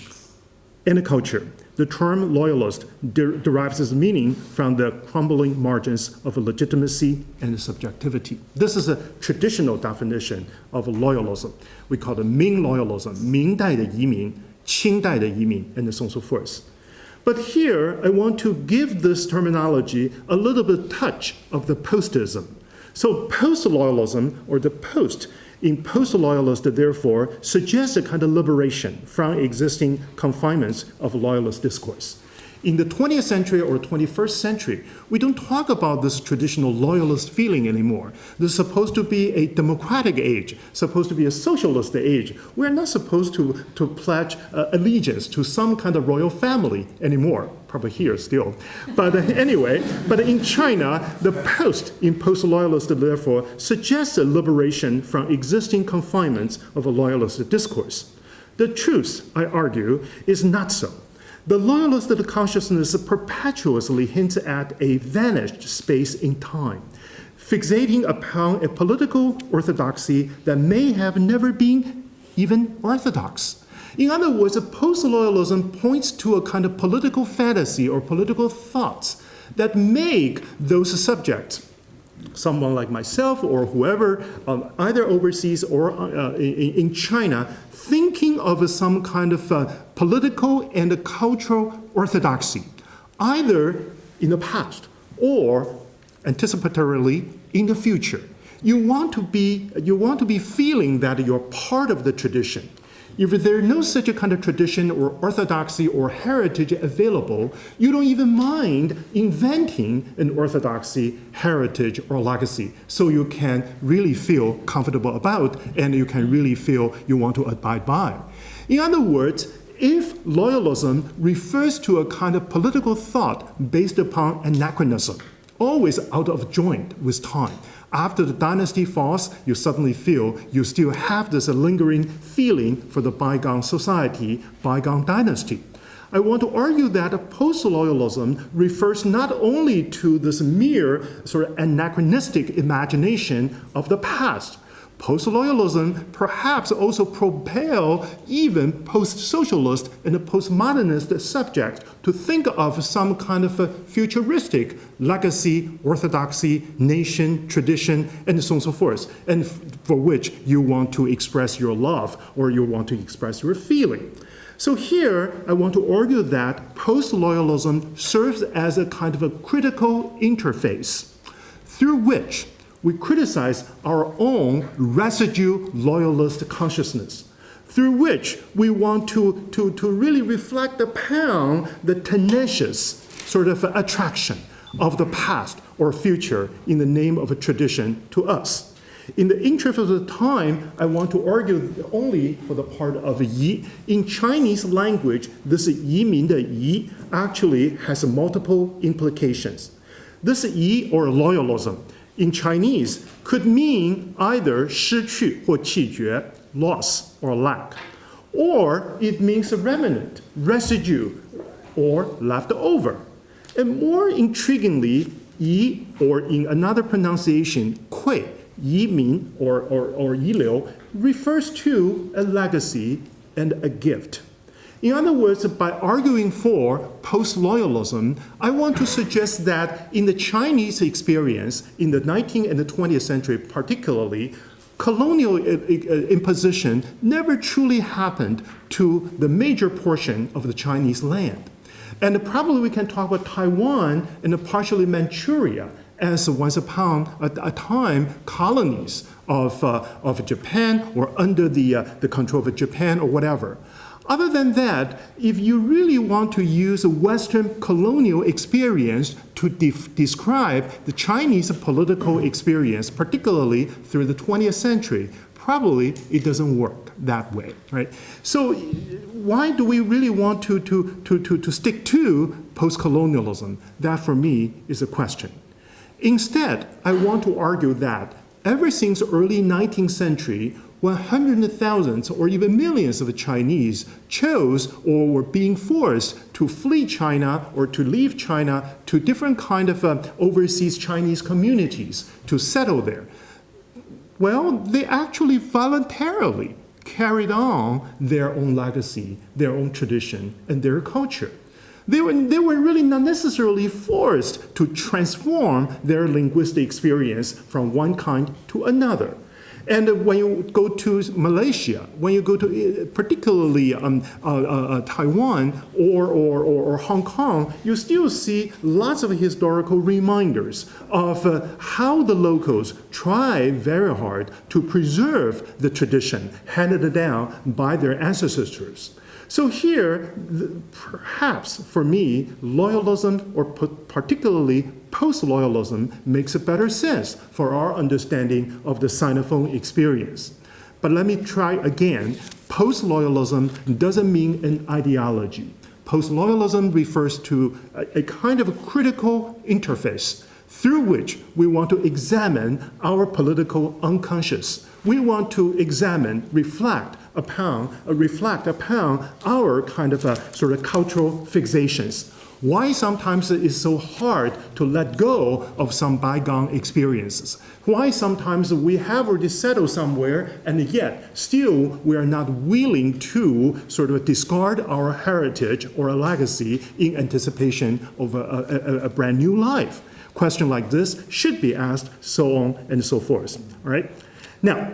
and a culture, the term loyalist derives its meaning from the crumbling margins of legitimacy and subjectivity. This is a traditional definition of loyalism. We call it Ming loyalism, 明代的移民, 清代的移民, and so on and so forth. But here, I want to give this terminology a little bit touch of the postism. So post-loyalism, or the post, in post-loyalist, therefore, suggests a kind of liberation from existing confinements of loyalist discourse. In the 20th century or 21st century, we don't talk about this traditional loyalist feeling anymore. This is supposed to be a democratic age, supposed to be a socialist age. We're not supposed to pledge allegiance to some kind of royal family anymore. Probably here still. But anyway, but in China, the post in post-loyalist, therefore, suggests a liberation from existing confinements of a loyalist discourse. The truth, I argue, is not so. The loyalist consciousness perpetuously hints at a vanished space in time, fixating upon a political orthodoxy that may have never been even orthodox. In other words, post-loyalism points to a kind of political fantasy or political thoughts that make those subjects, someone like myself or whoever, either overseas or in China, thinking of some kind of political and cultural orthodoxy, either in the past or anticipatorily in the future. You want to be feeling that you're part of the tradition. If there's no such a kind of tradition or orthodoxy or heritage available, you don't even mind inventing an orthodoxy, heritage, or legacy, so you can really feel comfortable about and you can really feel you want to abide by. In other words, if loyalism refers to a kind of political thought based upon anachronism, always out of joint with time, after the dynasty falls, you suddenly feel you still have this lingering feeling for the bygone society, bygone dynasty. I want to argue that post-loyalism refers not only to this mere sort of anachronistic imagination of the past. Post-loyalism perhaps also propel even post-socialist and postmodernist subjects to think of some kind of a futuristic legacy, orthodoxy, nation, tradition, and so on and so forth, and for which you want to express your love or you want to express your feeling. So here, I want to argue that post-loyalism serves as a kind of a critical interface through which we criticize our own residue loyalist consciousness, through which we want to really reflect upon the tenacious sort of attraction of the past or future in the name of a tradition to us. In the interest of the time, I want to argue only for the part of yi. In Chinese language, this yi min de yi actually has multiple implications. This yi, or loyalism, in Chinese could mean either 失去或弃绝, loss or lack, or it means a remnant, residue, or leftover. And more intriguingly, yi, or in another pronunciation, kui, yi min or yi liu, refers to a legacy and a gift. In other words, by arguing for post-loyalism, I want to suggest that in the Chinese experience, in the 19th and the 20th century particularly, colonial imposition never truly happened to the major portion of the Chinese land. And probably we can talk about Taiwan and partially Manchuria as once upon a time colonies of Japan or under the control of Japan or whatever. Other than that, if you really want to use a Western colonial experience to describe the Chinese political experience, particularly through the 20th century, probably it doesn't work that way, right? So why do we really want to stick to post-colonialism? That, for me, is a question. Instead, I want to argue that ever since early 19th century, when hundreds of thousands or even millions of Chinese chose or were being forced to flee China or to leave China to different kind of overseas Chinese communities to settle there, well, they actually voluntarily carried on their own legacy, their own tradition, and their culture. They were really not necessarily forced to transform their linguistic experience from one kind to another. And when you go to Malaysia, when you go to particularly Taiwan or Hong Kong, you still see lots of historical reminders of how the locals try very hard to preserve the tradition handed down by their ancestors. So here, perhaps for me, loyalism, or particularly post-loyalism, makes a better sense for our understanding of the Sinophone experience. But let me try again. Post-loyalism doesn't mean an ideology. Post-loyalism refers to a kind of a critical interface through which we want to examine our political unconscious. We want to examine, reflect upon our kind of sort of cultural fixations. Why sometimes it is so hard to let go of some bygone experiences? Why sometimes we have already settled somewhere and yet still we are not willing to sort of discard our heritage or a legacy in anticipation of a brand new life? Question like this should be asked, so on and so forth. All right? Now,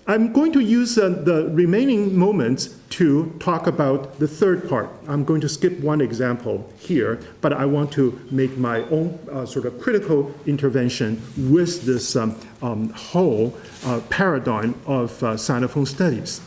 I'm going to use the remaining moments to talk about the third part. I'm going to skip one example here, but I want to make my own sort of critical intervention with this whole paradigm of Sinophone studies.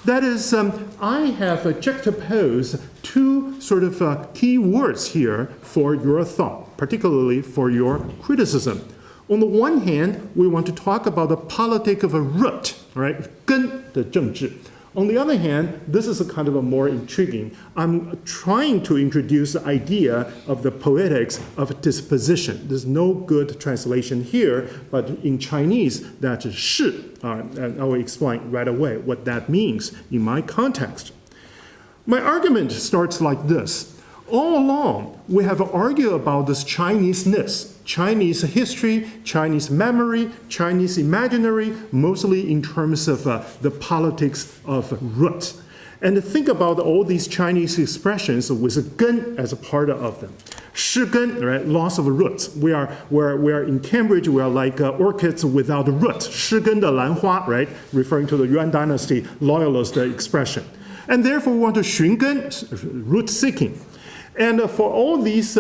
That is, I have juxtaposed two sort of key words here for your thought, particularly for your criticism. On the one hand, we want to talk about the politic of a root, right? 根的政治. On the other hand, this is a kind of a more intriguing. I'm trying to introduce the idea of the poetics of disposition. There's no good translation here, but in Chinese, that's 是. And I will explain right away what that means in my context. My argument starts like this. All along, we have argued about this Chinese-ness, Chinese history, Chinese memory, Chinese imaginary, mostly in terms of the politics of roots. And think about all these Chinese expressions with 根 as a part of them. 失根, right? Loss of roots. We are in Cambridge, we are like orchids without roots. 失根的兰花, right? Referring to the Yuan dynasty loyalist expression. And therefore, we want to 寻根, root seeking. And for all these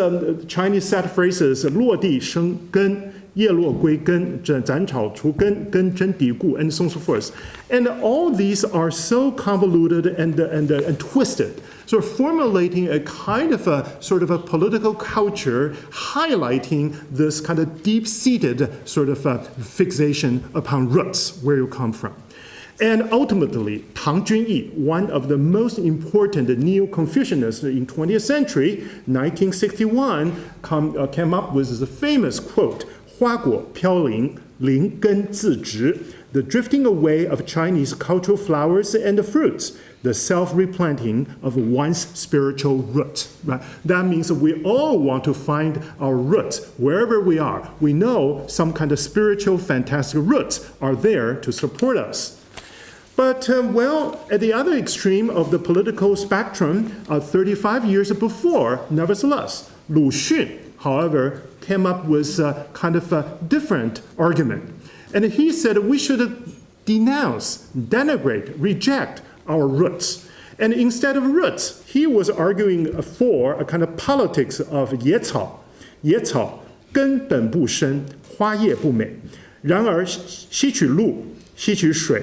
Chinese set phrases, 落地生根, 叶落归根, 斩草除根, 根真蒂固, and so on and so forth. And all these are so convoluted and twisted. So formulating a kind of a sort of a political culture highlighting this kind of deep-seated sort of fixation upon roots, where you come from. And ultimately, Tang Junyi, one of the most important neo-Confucianists in 20th century, 1961, came up with this famous quote, 花果飘零，灵根自植, the drifting away of Chinese cultural flowers and fruits, the self-replanting of one's spiritual root. Right? That means we all want to find our roots wherever we are. We know some kind of spiritual, fantastic roots are there to support us. But, at the other extreme of the political spectrum, 35 years before, nevertheless, Lu Xun, however, came up with kind of a different argument. And he said we should denounce, denigrate, reject our roots. And instead of roots, he was arguing for a kind of politics of 野草. 野草根本不深，花叶不美，然而吸取露，吸取水，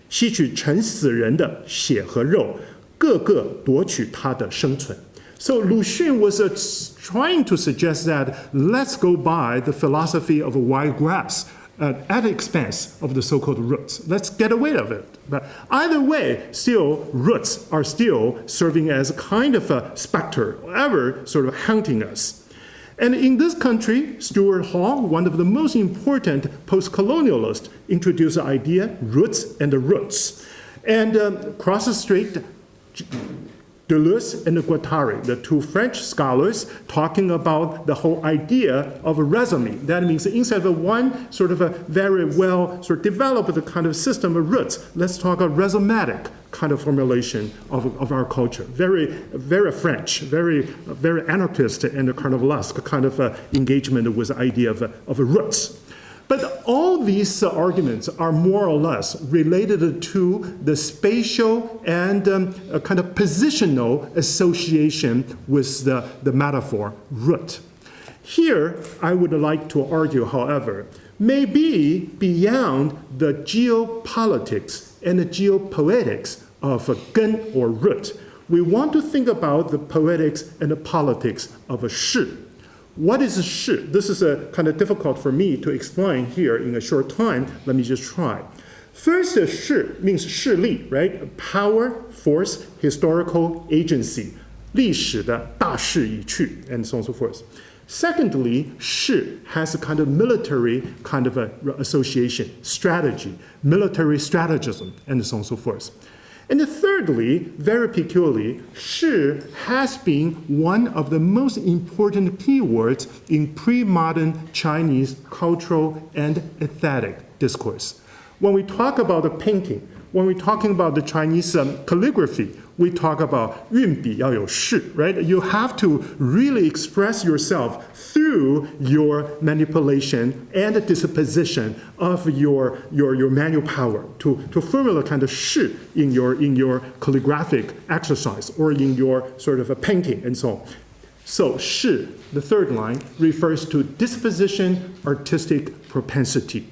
吸取沉死人的血和肉，个个夺取它的生存。So Lu Xun was trying to suggest that let's go by the philosophy of wild grass at the expense of the so-called roots. Let's get away of it. But either way, still, roots are still serving as a kind of a specter, ever sort of haunting us. And in this country, Stuart Hall, one of the most important post-colonialists, introduced the idea roots and the roots. And across the street, Deleuze and Guattari, the two French scholars, talking about the whole idea of a résumé. That means instead of one sort of a very well sort of developed kind of system of roots, let's talk a rhizomatic kind of formulation of our culture. Very, very French, very anarchist and carnivalesque kind of engagement with the idea of roots. But all these arguments are more or less related to the spatial and a kind of positional association with the metaphor root. Here, I would like to argue, however, maybe beyond the geopolitics and the geopoetics of a gun or root, we want to think about the poetics and the politics of a shi. What is shi? This is kind of difficult for me to explain here in a short time. Let me just try. First, shi means 势力, right? Power, force, historical agency. 历史的大势已去, and so on and so forth. Secondly, shi has a kind of military kind of a association, strategy, military strategism, and so on and so forth. And thirdly, very peculiarly, shi has been one of the most important keywords in pre-modern Chinese cultural and aesthetic discourse. When we talk about the painting, when we're talking about the Chinese calligraphy, we talk about 运笔要有势, right? You have to really express yourself through your manipulation and the disposition of your manual power to formulate kind of 势 in your calligraphic exercise or in your sort of a painting and so on. So 势, the third line, refers to disposition, artistic propensity.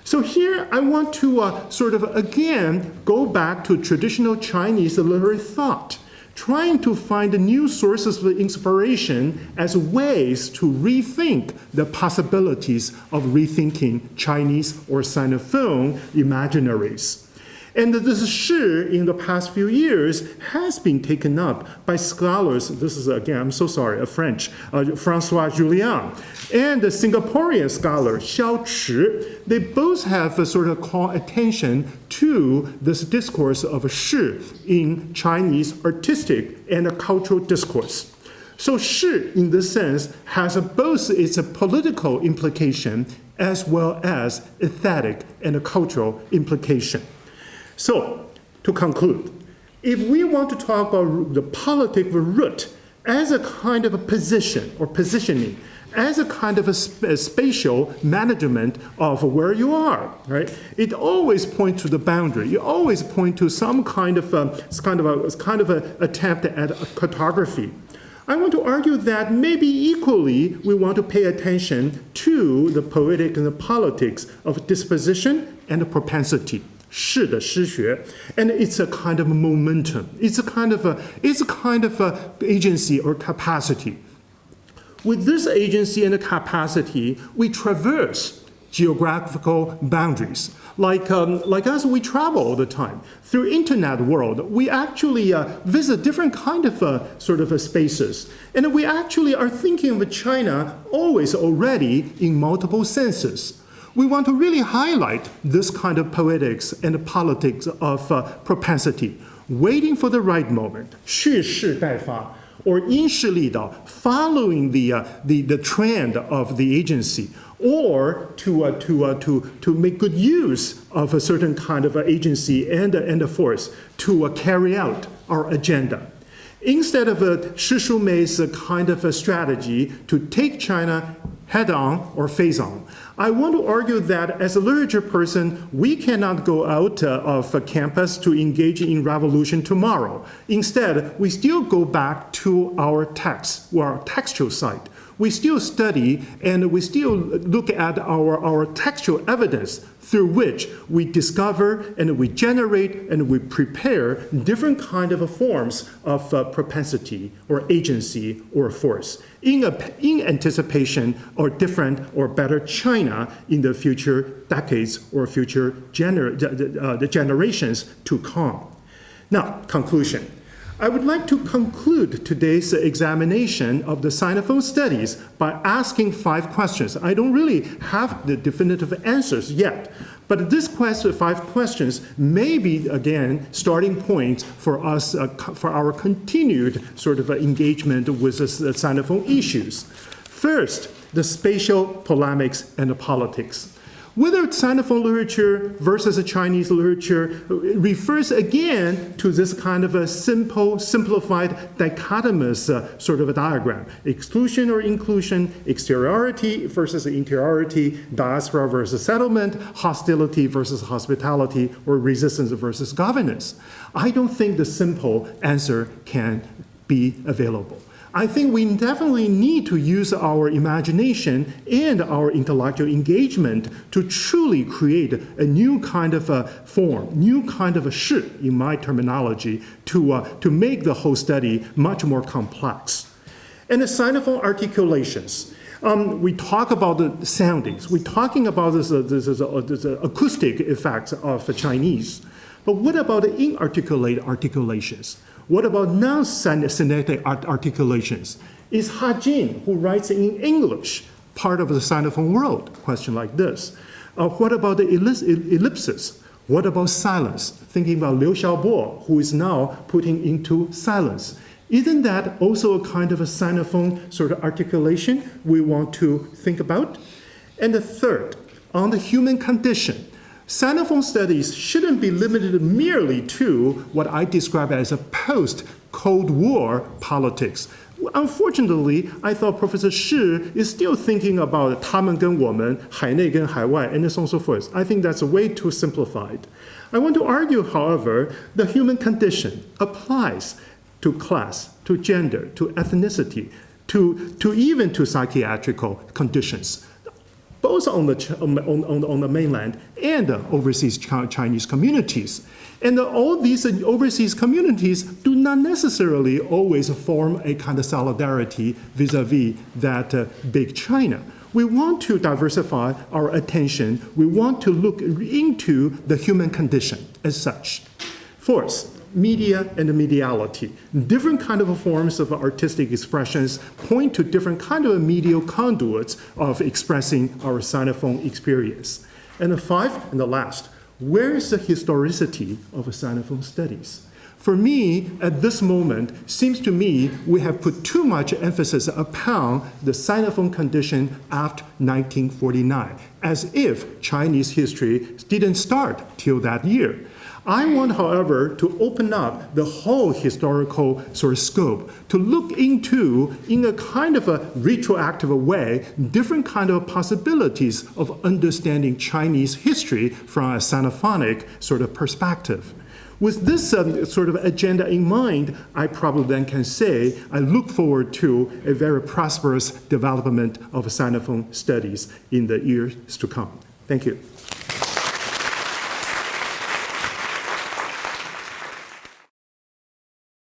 So here I want to sort of again go back to traditional Chinese literary thought, trying to find new sources of inspiration as ways to rethink the possibilities of rethinking Chinese or Sinophone imaginaries. And this 势 in the past few years has been taken up by scholars, this is again, I'm so sorry, a French, François Julien, and the Singaporean scholar Xiao Chi. They both have sort of called attention to this discourse of 势 in Chinese artistic and cultural discourse. So 势, in this sense, has both its political implication as well as aesthetic and cultural implication. So, to conclude, if we want to talk about the politic of root as a kind of a position or positioning, as a kind of a spatial management of where you are, right? It always points to the boundary. You always point to some kind of a attempt at a cartography. I want to argue that maybe equally we want to pay attention to the poetic and the politics of disposition and propensity. 势的诗学, and it's a kind of momentum. It's a kind of a agency or capacity. With this agency and capacity, we traverse geographical boundaries. Like us, we travel all the time. Through internet world, we actually visit different kind of spaces. And we actually are thinking of China always already in multiple senses. We want to really highlight this kind of poetics and politics of propensity, waiting for the right moment, 蓄势待发, or 因势利导, following the trend of the agency, or to make good use of a certain kind of agency and a force to carry out our agenda. Instead of Shi Shumei's kind of a strategy to take China head on or face on, I want to argue that as a literature person, we cannot go out of campus to engage in revolution tomorrow. Instead, we still go back to our text, or our textual site. We still study and we still look at our textual evidence through which we discover and we generate and we prepare different kind of forms of propensity or agency or force in anticipation or different or better China in the future decades or future the generations to come. Now, conclusion. I would like to conclude today's examination of the Sinophone studies by asking 5 questions. I don't really have the definitive answers yet, but this 5 questions may be, again, starting points for us, for our continued sort of engagement with the Sinophone issues. First, the spatial polemics and the politics. Whether Sinophone literature versus a Chinese literature refers again to this kind of a simple, simplified, dichotomous sort of a diagram. Exclusion or inclusion, exteriority versus interiority, diaspora versus settlement, hostility versus hospitality, or resistance versus governance. I don't think the simple answer can be available. I think we definitely need to use our imagination and our intellectual engagement to truly create a new kind of a form, new kind of a 势, in my terminology, to make the whole study much more complex. And the Sinophone articulations. We talk about the soundings. We're talking about this acoustic effects of Chinese. But what about the inarticulate articulations? What about non-synesthetic articulations? Is Hajin, who writes in English, part of the Sinophone world? Question like this. What about the ellipsis? What about silence? Thinking about Liu Xiaobo, who is now putting into silence. Isn't that also a kind of a Sinophone sort of articulation we want to think about? And the third, on the human condition. Sinophone studies shouldn't be limited merely to what I describe as a post-Cold War politics. Unfortunately, I thought Professor Shi is still thinking about 他们跟我们, 海内跟海外, and so on and so forth. I think that's way too simplified. I want to argue, however, the human condition applies to class, to gender, to ethnicity, to even to psychiatrical conditions, both on the mainland and overseas Chinese communities. And all these overseas communities do not necessarily always form a kind of solidarity vis-a-vis that big China. We want to diversify our attention. We want to look into the human condition as such. Fourth, media and mediality. Different kind of forms of artistic expressions point to different kind of medial conduits of expressing our Sinophone experience. And the fifth and the last, where is the historicity of Sinophone studies? For me, at this moment, seems to me we have put too much emphasis upon the Sinophone condition after 1949, as if Chinese history didn't start till that year. I want, however, to open up the whole historical sort of scope to look into, in a kind of a retroactive way, different kind of possibilities of understanding Chinese history from a Sinophonic sort of perspective. With this sort of agenda in mind, I probably then can say I look forward to a very prosperous development of Sinophone studies in the years to come. Thank you.